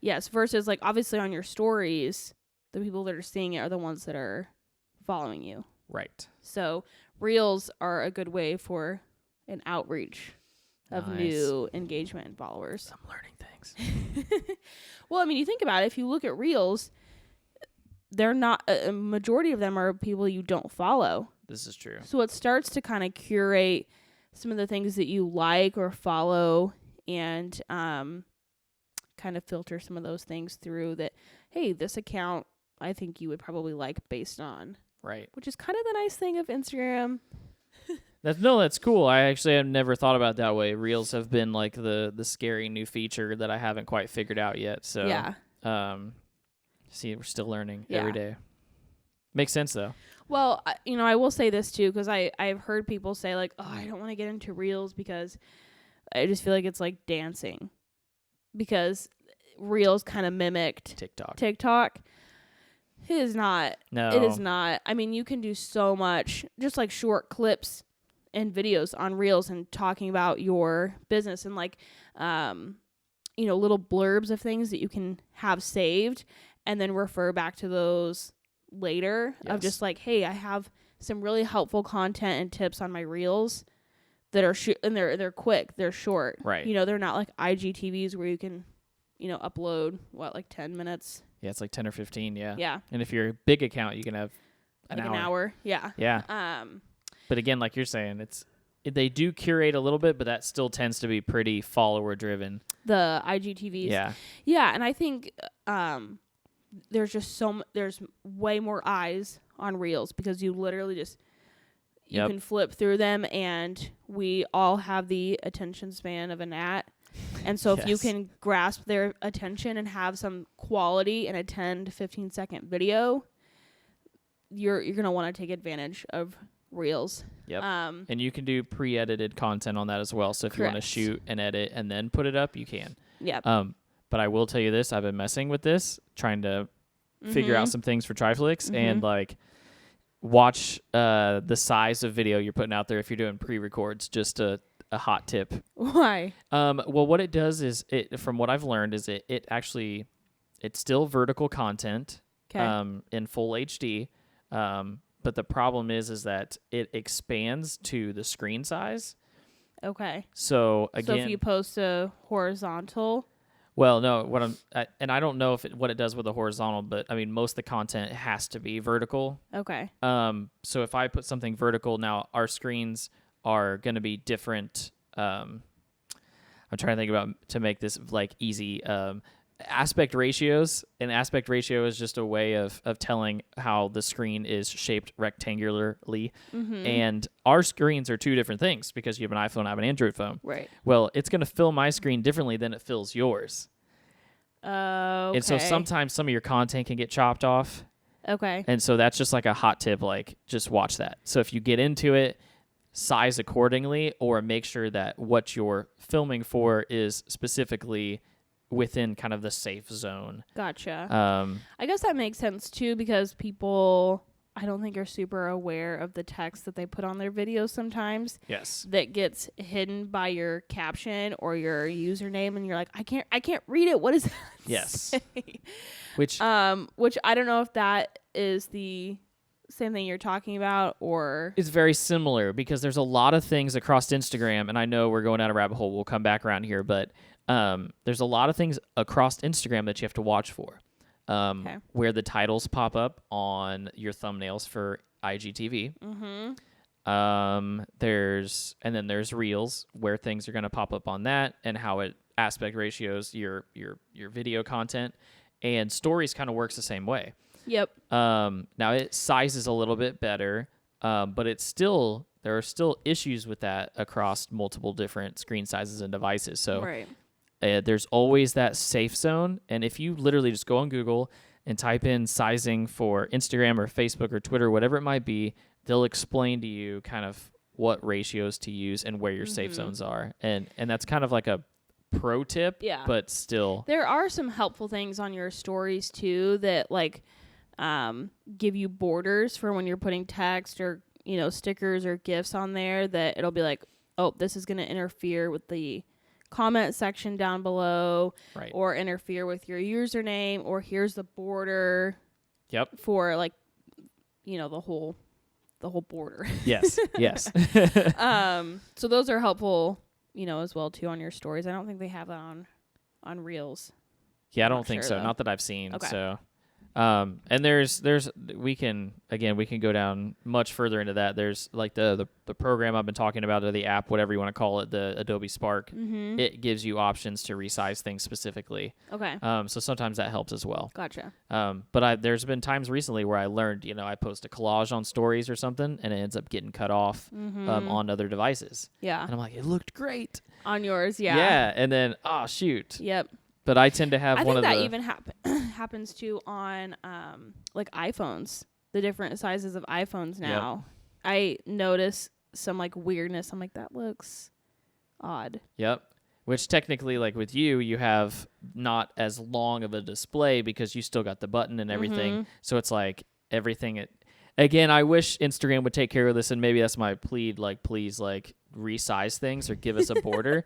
Yes, versus like obviously on your stories, the people that are seeing it are the ones that are following you. Right. So Reels are a good way for an outreach of Nice. new engagement and followers. I'm learning things. Well, I mean, you think about it. If you look at Reels, they're not a majority of them are people you don't follow. This is true. So it starts to kind of curate some of the things that you like or follow, and kind of filter some of those things through that. Hey, this account I think you would probably like based on, Right. which is kind of the nice thing of Instagram. That's cool. I actually have never thought about it that way. Reels have been like the scary new feature that I haven't quite figured out yet. So Yeah. See, we're still learning Yeah. every day. Makes sense though. Well, I will say this too, because I've heard people say like, oh, I don't want to get into Reels because I just feel like it's like dancing, because Reels kind of mimicked TikTok. It is not. No. It is not. I mean, you can do so much, just like short clips and videos on Reels and talking about your business and like, little blurbs of things that you can have saved and then refer back to those later. Of Yes. just like, hey, I have some really helpful content and tips on my Reels that are and they're quick, they're short. Right. They're not like IGTVs where you can, upload like 10 minutes. Yeah, it's like 10 or 15, yeah. Yeah. And if you're a big account, you can have an hour. Yeah. Yeah. But again, like you're saying, they do curate a little bit, but that still tends to be pretty follower driven. The IGTVs. Yeah. Yeah, and I think there's just there's way more eyes on Reels, because you literally just you Yep. can flip through them, and we all have the attention span of a gnat. And so if you Yes. can grasp their attention and have some quality in a 10 to 15 second video, you're going to want to take advantage of Reels. Yep. And you can do pre-edited content on that as well. So if you want to Correct. shoot and edit and then put it up, you can. Yeah. But I will tell you this, I've been messing with this, trying to figure out some things for Triflix and like watch the size of video you're putting out there if you're doing pre-records. Just a hot tip. Why? Well, what it does is, from what I've learned, is it's still vertical content. in full HD. But the problem is that it expands to the screen size. Okay. So again, So if you post a horizontal. well, no, and I don't know what it does with the horizontal, but I mean, most of the content has to be vertical. Okay. So if I put something vertical, now our screens are going to be different. I'm trying to think about to make this like easy. Aspect ratios. An aspect ratio is just a way of telling how the screen is shaped rectangularly. And our screens are two different things because you have an iPhone, I have an Android phone. Right. Well, it's going to fill my screen differently than it fills yours. Okay. And so sometimes some of your content can get chopped off. Okay. And so that's just like a hot tip, like just watch that. So if you get into it, size accordingly or make sure that what you're filming for is specifically within kind of the safe zone. Gotcha. I guess that makes sense too because people, I don't think, are super aware of the text that they put on their videos sometimes. Yes. That gets hidden by your caption or your username, and you're like, I can't read it. What is that? Yes. say? Which I don't know if that is the same thing you're talking about or it's very similar because there's a lot of things across Instagram, and I know we're going down a rabbit hole. We'll come back around here, but there's a lot of things across Instagram that you have to watch for. Where the titles pop up on your thumbnails for IGTV. There's Reels where things are going to pop up on that and how it aspect ratios your video content, and Stories kind of works the same way. Yep. Now it sizes a little bit better, but there are still issues with that across multiple different screen sizes and devices. So Right. There's always that safe zone. And if you literally just go on Google and type in sizing for Instagram or Facebook or Twitter, whatever it might be, they'll explain to you kind of what ratios to use and where your safe zones are. And that's kind of like a pro tip, Yeah. but still. There are some helpful things on your stories too that like give you borders for when you're putting text or, stickers or GIFs on there that it'll be like, oh, this is going to interfere with the comment section down below, Right. or interfere with your username, or here's the border. Yep. For like, the whole border. Yes. Yes. So those are helpful, as well too on your stories. I don't think they have that on Reels. Yeah, I I'm don't not think sure, so. though. Not that I've seen. Okay. So, and we can go down much further into that. There's like the program I've been talking about, or the app, whatever you want to call it, the Adobe Spark. It gives you options to resize things specifically. Okay. So sometimes that helps as well. Gotcha. But there's been times recently where I learned, I post a collage on Stories or something, and it ends up getting cut off on other devices. Yeah. And I'm like, it looked great. On yours, yeah. Yeah, and then shoot. Yep. But I tend to have I one think of that the even happens too on like iPhones, the different sizes of iPhones now. I notice some like weirdness. I'm like, that looks odd. Yep. Which technically, like with you have not as long of a display because you still got the button and everything. So it's like everything. Again, I wish Instagram would take care of this, and maybe that's my plea. Like, please, like resize things or give us a border,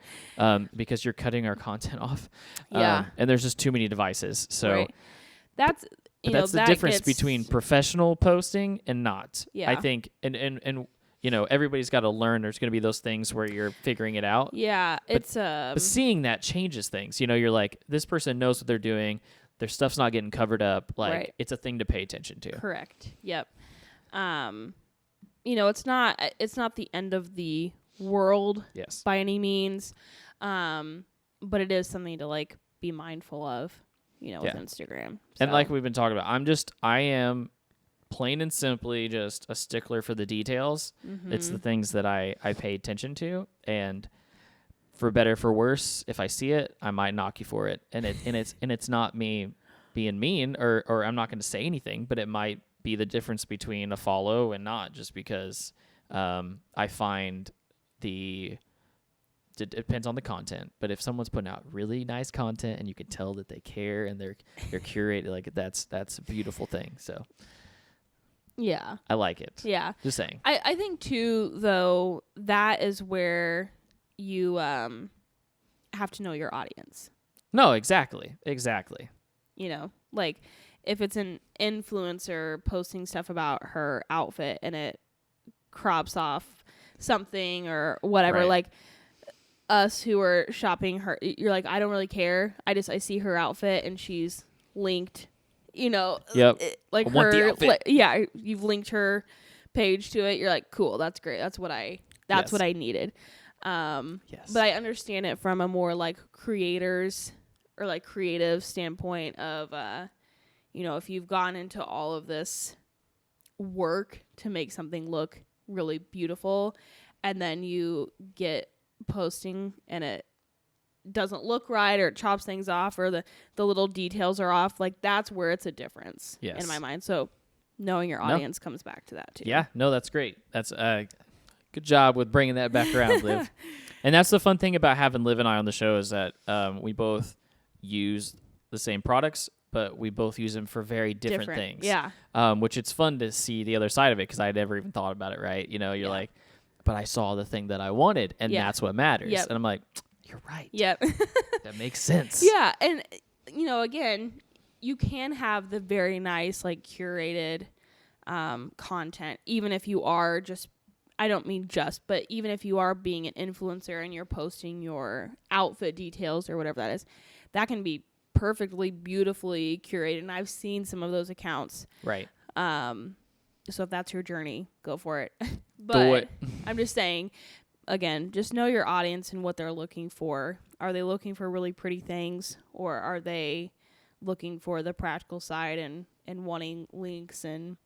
because you're cutting our content off. Yeah. And there's just too many devices. So Right. That's that's the difference between professional posting and not. Yeah. I think, and everybody's got to learn. There's going to be those things where you're figuring it out. Yeah, But seeing that changes things. You're like, this person knows what they're doing. Their stuff's not getting covered up. Like, Right. it's a thing to pay attention to. correct. Yep. It's not the end of the world Yes. by any means, but it is something to like be mindful of, with Yeah. Instagram. And So, like we've been talking about, I am plain and simply just a stickler for the details. It's the things that I pay attention to, and for better for worse, if I see it, I might knock you for it. And it's not me being mean or I'm not going to say anything, but it might be the difference between a follow and not, just because I find it depends on the content. But if someone's putting out really nice content and you can tell that they care and they're curated, like that's a beautiful thing. So yeah. I like it. Yeah. Just saying. I think too, though, that is where you have to know your audience. No, exactly. Like if it's an influencer posting stuff about her outfit and it crops off something or whatever, Right. like us who are shopping her, you're like, I don't really care. I see her outfit and she's linked, Yep. like I want the her, outfit. you've linked her page to it. You're like, cool, that's great. That's what I needed. Yes. But I understand it from a more like creators or like creative standpoint of, if you've gone into all of this work to make something look really beautiful and then you get posting and it doesn't look right or it chops things off or the little details are off, like that's where it's a difference in my mind. So knowing your audience comes back to that too. Yeah, no, that's great. That's good job with bringing that back around, Liv. And that's the fun thing about having Liv and I on the show is that we both use the same products, but we both use them for very different things. Yeah. Which it's fun to see the other side of it because I never even thought about it, right? You're like, but I saw the thing that I wanted, and that's what matters. Yep. And I'm like, you're right. Yep. That makes sense. Yeah, and again, you can have the very nice like curated content, even if you are just, I don't mean just, but even if you are being an influencer and you're posting your outfit details or whatever that is, that can be perfectly, beautifully curated. And I've seen some of those accounts. Right. So if that's your journey, go for it. But Do it. I'm just saying, again, just know your audience and what they're looking for. Are they looking for really pretty things, or are they looking for the practical side and wanting links and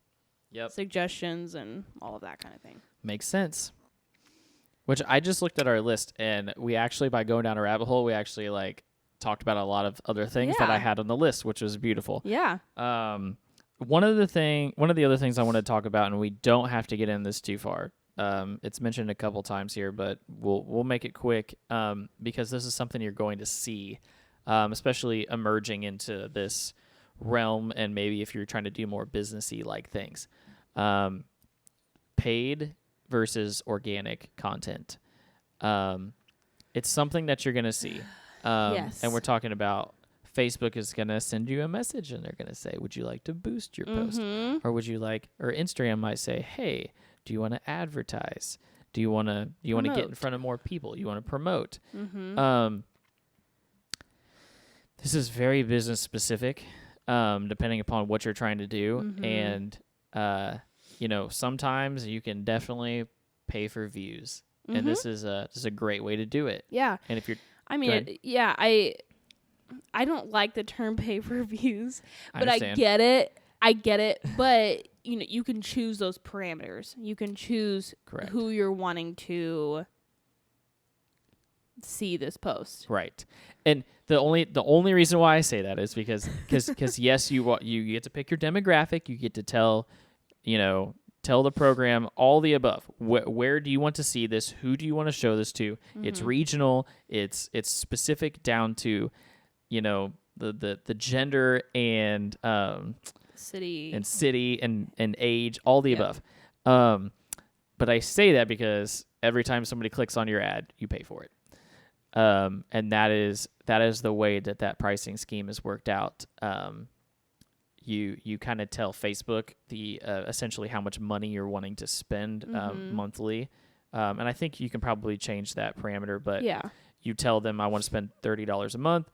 suggestions and all of that kind of thing? Makes sense. Which I just looked at our list, and we actually, by going down a rabbit hole, we actually like talked about a lot of other things that I had on the list, which was beautiful. Yeah. One of the other things I want to talk about, and we don't have to get in this too far. It's mentioned a couple times here, but we'll make it quick because this is something you're going to see, especially emerging into this realm, and maybe if you're trying to do more businessy like things. Paid versus organic content. It's something that you're going to see. Yes. And we're talking about Facebook is going to send you a message and they're going to say, would you like to boost your post? Or would you like, or Instagram might say, hey, do you want to advertise? Do you want to get in front of more people? You want to promote? This is very business specific, depending upon what you're trying to do. And, sometimes you can definitely pay for views. And this is a great way to do it. Yeah. And if you're, I don't like the term pay-per-views, but I understand. get it. But you can choose those parameters. You can choose Correct. who you're wanting to see this post. Right. And the only reason why I say that is because yes, you get to pick your demographic. You get to tell the program all the above. Where do you want to see this? Who do you want to show this to? It's regional. It's specific down to the gender and City and age, all the above. But I say that because every time somebody clicks on your ad, you pay for it. And that is the way that pricing scheme is worked out. You kind of tell Facebook essentially how much money you're wanting to spend monthly. And I think you can probably change that parameter, but you tell them I want to spend $30 a month,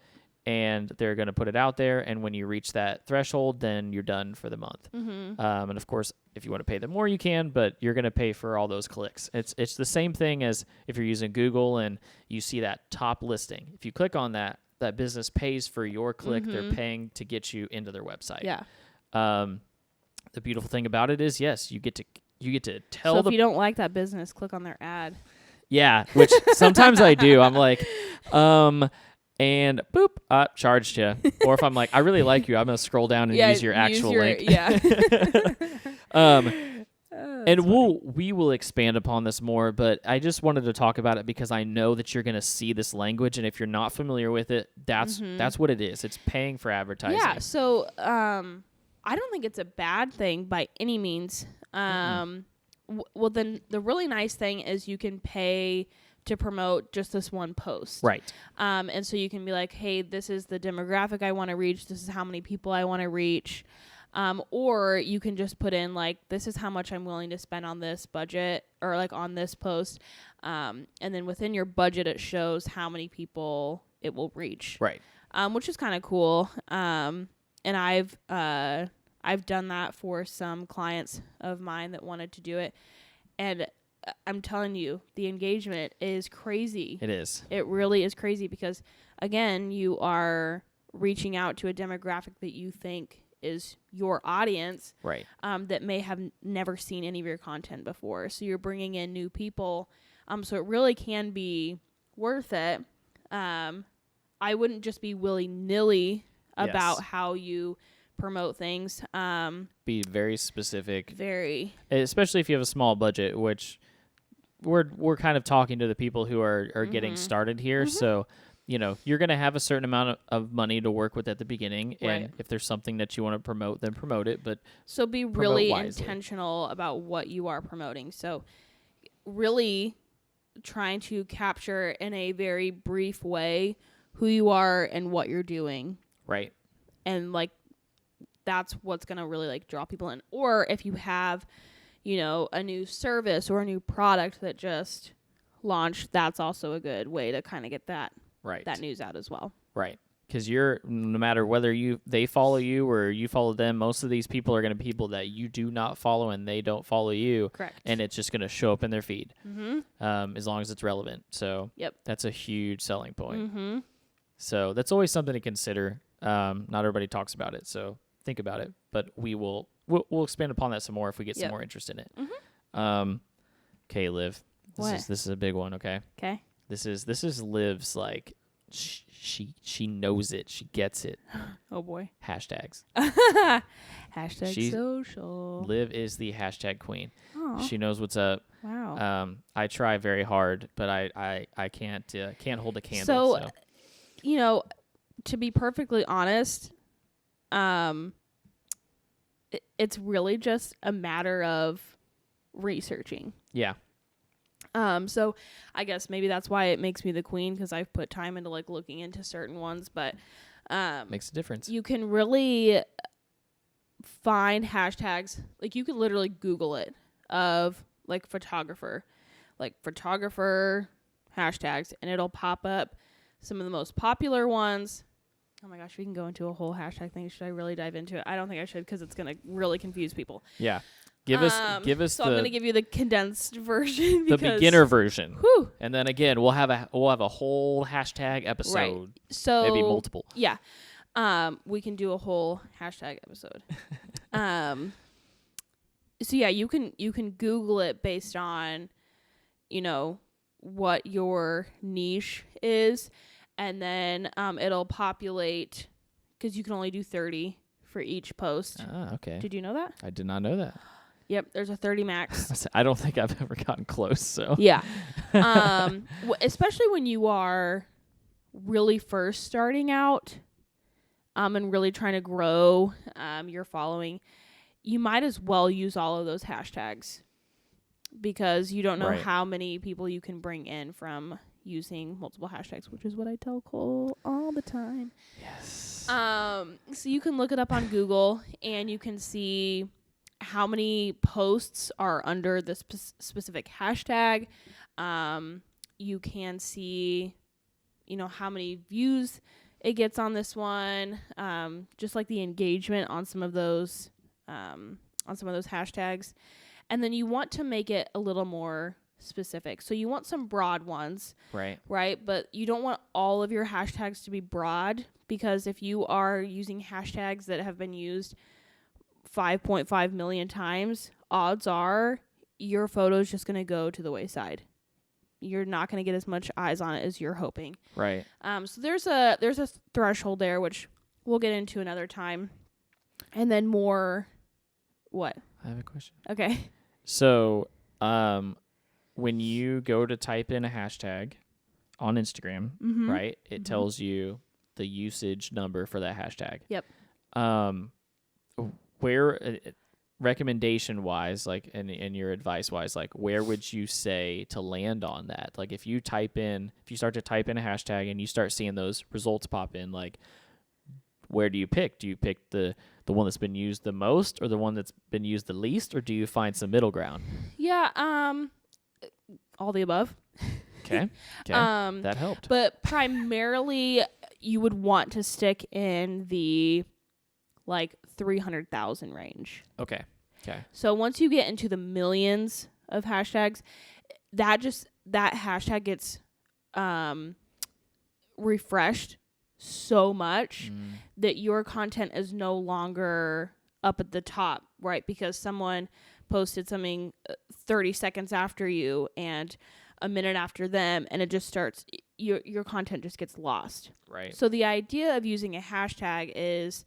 and they're going to put it out there. And when you reach that threshold, then you're done for the month. And of course, if you want to pay them more, you can, but you're going to pay for all those clicks. It's the same thing as if you're using Google and you see that top listing. If you click on that business pays for your click. They're paying to get you into their website. Yeah. The beautiful thing about it is, yes, you get to tell. So if you don't like that business, click on their ad. Yeah, which sometimes I do. I'm like, and boop, charged you. Or if I'm like, I really like you, I'm gonna scroll down and use your actual link. Yeah. And we will expand upon this more, but I just wanted to talk about it because I know that you're going to see this language, and if you're not familiar with it, that's what it is. It's paying for advertising. Yeah, so I don't think it's a bad thing by any means. Well, then the really nice thing is you can pay to promote just this one post. Right. And so you can be like, hey, this is the demographic I want to reach. This is how many people I want to reach. Or you can just put in like, this is how much I'm willing to spend on this budget or like on this post. And then within your budget, it shows how many people it will reach. Right. Which is kind of cool. And I've done that for some clients of mine that wanted to do it. And I'm telling you, the engagement is crazy. It is. It really is crazy because, again, you are reaching out to a demographic that you think is your audience, Right. that may have never seen any of your content before. So you're bringing in new people. So it really can be worth it. I wouldn't just be willy-nilly about how you promote things. Be very specific. Very. Especially if you have a small budget, which we're kind of talking to the people who are getting started here. So, you're going to have a certain amount of money to work with at the beginning. Right. And if there's something that you want to promote, then promote it. But so be really intentional about what you are promoting. So really trying to capture in a very brief way who you are and what you're doing. Right. And like, that's what's going to really like draw people in. Or if you have, a new service or a new product that just launched, that's also a good way to kind of get that news out as well. Right. Because no matter whether they follow you or you follow them, most of these people are going to be people that you do not follow and they don't follow you. Correct. And it's just going to show up in their feed, as long as it's relevant. So that's a huge selling point. So that's always something to consider. Not everybody talks about it, so think about it. But we'll expand upon that some more if we get some more interest in it. Okay, Liv. This is a big one. Okay. Okay. This is Liv's like she knows it. She gets it. Oh boy. Hashtags. Hashtag social. Liv is the hashtag queen. Aww. She knows what's up. Wow. I try very hard, but I can't hold a candle. So, to be perfectly honest, it's really just a matter of researching. Yeah. So I guess maybe that's why it makes me the queen, because I've put time into like looking into certain ones, but makes a difference. You can really find hashtags, like you could literally Google it of like photographer hashtags, and it'll pop up some of the most popular ones. Oh my gosh, we can go into a whole hashtag thing. Should I really dive into it? I don't think I should, because it's going to really confuse people. Yeah. Give us. So I'm going to give you the condensed version. The beginner version. Whew. And then again, we'll have a whole hashtag episode. Right. So maybe multiple. Yeah. We can do a whole hashtag episode. So yeah, you can Google it based on, what your niche is, and then it'll populate, because you can only do 30 for each post. Ah, okay. Did you know that? I did not know that. Yep, there's a 30 max. I don't think I've ever gotten close. So yeah, especially when you are really first starting out, and really trying to grow your following, you might as well use all of those hashtags, because you don't know how many people you can bring in from using multiple hashtags, which is what I tell Cole all the time. Yes. So you can look it up on Google, and you can see how many posts are under this specific hashtag. You can see, how many views it gets on this one. Just like the engagement on some of those hashtags. And then you want to make it a little more specific. So you want some broad ones. Right. Right? But you don't want all of your hashtags to be broad, because if you are using hashtags that have been used 5.5 million times, odds are your photo is just going to go to the wayside. You're not going to get as much eyes on it as you're hoping. Right. So there's a threshold there, which we'll get into another time. And then more, what? I have a question. Okay. So, when you go to type in a hashtag on Instagram, right, it tells you the usage number for that hashtag. Yep. Where recommendation wise, like, and your advice wise, like, where would you say to land on that? Like, if you start to type in a hashtag and you start seeing those results pop in, like, where do you pick? Do you pick the one that's been used the most, or the one that's been used the least, or do you find some middle ground? Yeah, all the above. Okay. That helped. But primarily, you would want to stick in the like 300,000 range. Okay. So once you get into the millions of hashtags, that hashtag gets refreshed so much that your content is no longer up at the top, right? Because someone posted something 30 seconds after you and a minute after them, and it just starts, your content just gets lost. Right. So the idea of using a hashtag is,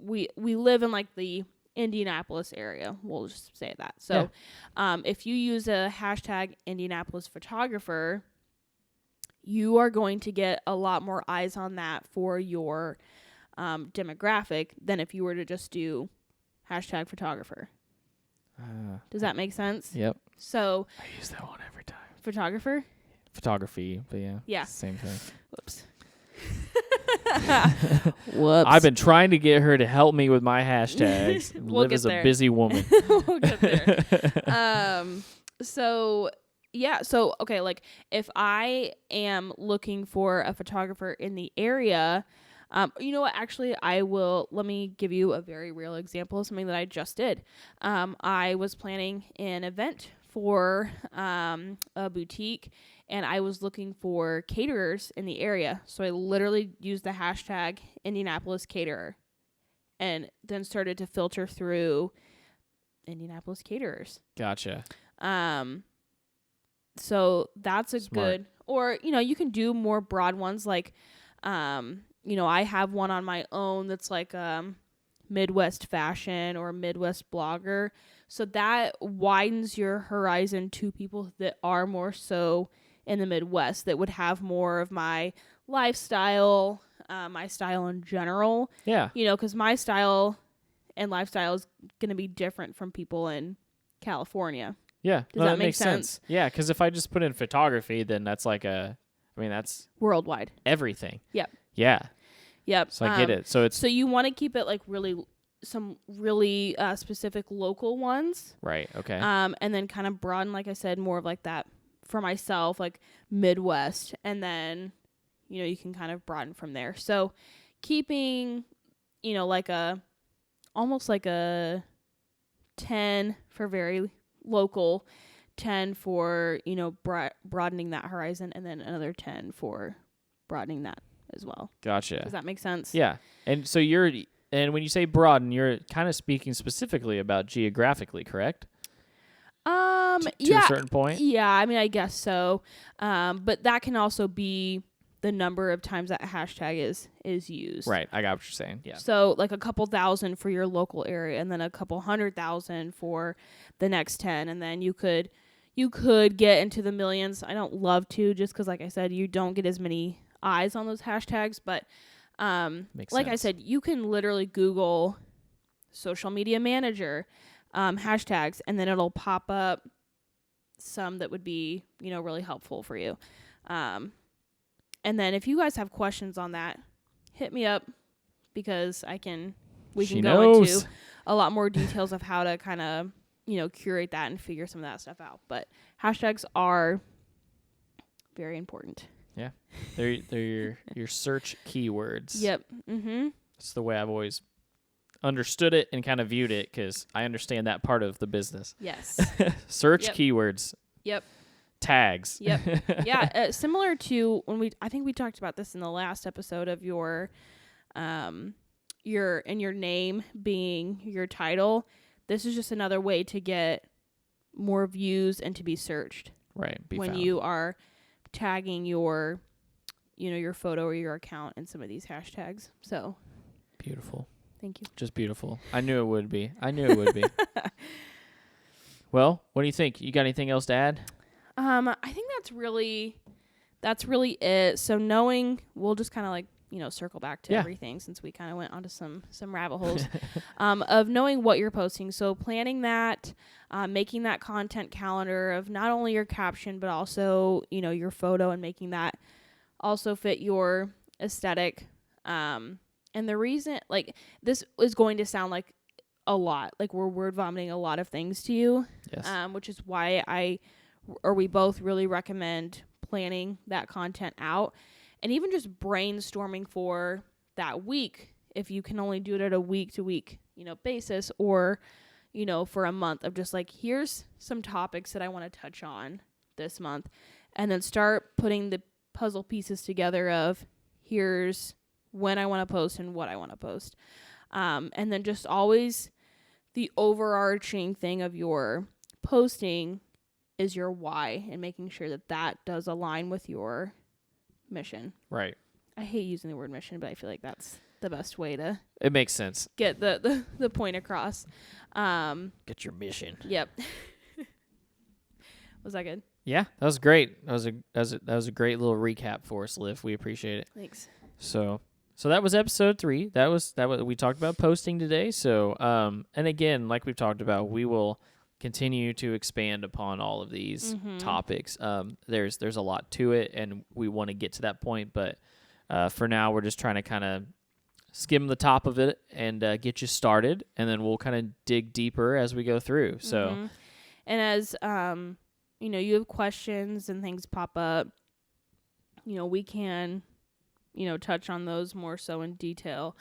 we live in like the Indianapolis area. We'll just say that. So if you use a hashtag Indianapolis photographer, you are going to get a lot more eyes on that for your demographic than if you were to just do hashtag photographer. Does that make sense? Yep. So I use that one every time. Photographer? Photography, but Yeah. same thing. Whoops. Whoops. I've been trying to get her to help me with my hashtags. We'll Liv get is a there. busy woman. We'll get there. So okay, like if I am looking for a photographer in the area, you know what, actually let me give you a very real example of something that I just did. I was planning an event for a boutique, and I was looking for caterers in the area. So I literally used the hashtag Indianapolis caterer and then started to filter through Indianapolis caterers. Gotcha. So that's a Smart. good, or, you can do more broad ones. Like, I have one on my own that's like, Midwest fashion or Midwest blogger. So that widens your horizon to people that are more so in the Midwest, that would have more of my lifestyle, my style in general. Yeah. Because my style and lifestyle is going to be different from people in California. Yeah. Does that make makes sense? Yeah, because if I just put in photography, then that's like that's Worldwide. everything. Yep. Yeah. Yep. So I get it. So it's So you want to keep it like some really specific local ones. right. Okay. And then kind of broaden, like I said, more of like that for myself, like Midwest. And then, you can kind of broaden from there. So keeping, like almost like a 10 for very local, 10 for, broadening that horizon, and then another 10 for broadening that as well. Gotcha. Does that make sense? Yeah. And so when you say broaden, you're kind of speaking specifically about geographically, correct? To Yeah. a certain point? Yeah, I mean, I guess so. But that can also be the number of times that hashtag is used. Right. I got what you're saying. Yeah. So like a couple thousand for your local area, and then a couple 100,000 for the next 10, and then you could get into the millions. I don't love to, just because, like I said, you don't get as many eyes on those hashtags. But Makes like I sense. said, you can literally Google social media manager hashtags, and then it'll pop up some that would be, really helpful for you. And then if you guys have questions on that, hit me up, because we can go into a lot more details of how to kind of, curate that and figure some of that stuff out. But hashtags are very important. Yeah. They're your search keywords. Yep. Mm-hmm. That's the way I've always understood it and kind of viewed it, because I understand that part of the business. Yes. Search Yep. Keywords. Yep. Tags. Yep. Yeah. Similar to I think we talked about this in the last episode of your name being your title. This is just another way to get more views and to be searched. Right. When found. you are tagging your photo or your account in some of these hashtags. So Beautiful. thank you. Just beautiful. I knew it would be. Well, what do you think? You got anything else to add? I think that's really it. So we'll just kind of like circle back to Yeah. everything, since we kind of went onto some rabbit holes, of knowing what you're posting. So planning that, making that content calendar of not only your caption, but also, your photo, and making that also fit your aesthetic. And the reason, like, this is going to sound like a lot, like we're word vomiting a lot of things to you, Yes. which is why we both really recommend planning that content out, and even just brainstorming for that week, if you can only do it at a week to week, basis, or, for a month, of just like, here's some topics that I want to touch on this month, and then start putting the puzzle pieces together of, here's when I want to post and what I want to post. And then just always the overarching thing of your posting is your why, and making sure that that does align with your mission. Right. I hate using the word mission, but I feel like that's the best way to It makes sense. get the point across. Get your mission. Yep. Was that good? Yeah, that was great. That was a great little recap for us, Liv. We appreciate it. Thanks. So that was episode 3. That was we talked about posting today. So and again, like we've talked about, we will continue to expand upon all of these topics. There's a lot to it, and we want to get to that point, but for now we're just trying to kind of skim the top of it and get you started, and then we'll kind of dig deeper as we go through. So and as you have questions and things pop up, we can touch on those more so in detail,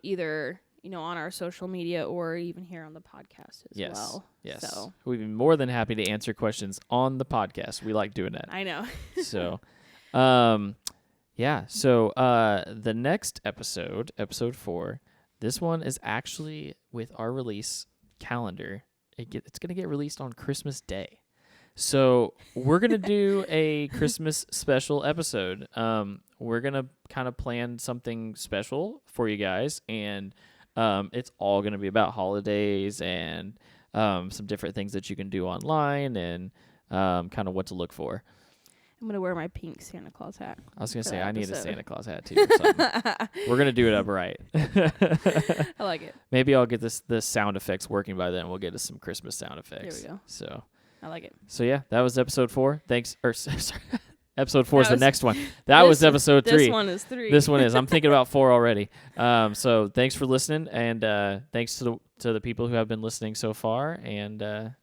either on our social media or even here on the podcast as well. Yes. So We'd be more than happy to answer questions on the podcast. We like doing that. I know. So, yeah. So, the next episode, episode 4, this one is actually with our release calendar. It's going to get released on Christmas Day. So we're going to do a Christmas special episode. We're going to kind of plan something special for you guys, and it's all going to be about holidays and some different things that you can do online, and kind of what to look for. I'm going to wear my pink Santa Claus hat. I was going to for say, that I need a episode. Santa Claus hat too. Or something. We're going to do it up right. I like it. Maybe I'll get the sound effects working by then. We'll get us some Christmas sound effects. There we go. So I like it. yeah, that was episode 4. Thanks. Or sorry. Episode 4 is That the was- next one. That was episode 3. This one is 3. This one is. I'm thinking about 4 already. So thanks for listening, and thanks to the people who have been listening so far, and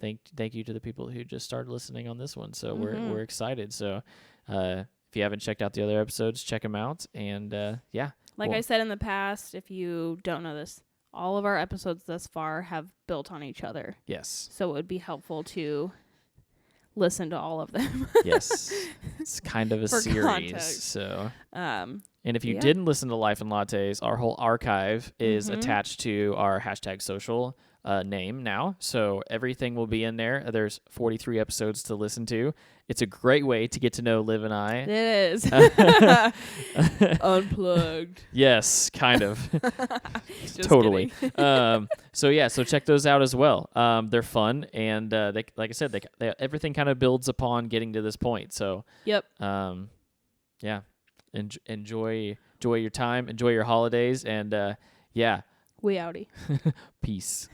thank you to the people who just started listening on this one. So we're excited. So if you haven't checked out the other episodes, check them out, and yeah. Like Well- I said in the past, if you don't know this, all of our episodes thus far have built on each other. Yes. So it would be helpful to listen to all of them. Yes. It's kind of a For series. context. So. Um, And if you Yeah. didn't listen to Life and Lattes, our whole archive is Mhm. attached to our #social name now. So everything will be in there. There's 43 episodes to listen to. It's a great way to get to know Liv and I. it is. Unplugged. Yes, kind of. Just Totally. kidding. So yeah, so check those out as well. They're fun, and they, like I said, they everything kind of builds upon getting to this point. So Yep. yeah, enjoy your time, enjoy your holidays, and yeah, We outie. peace.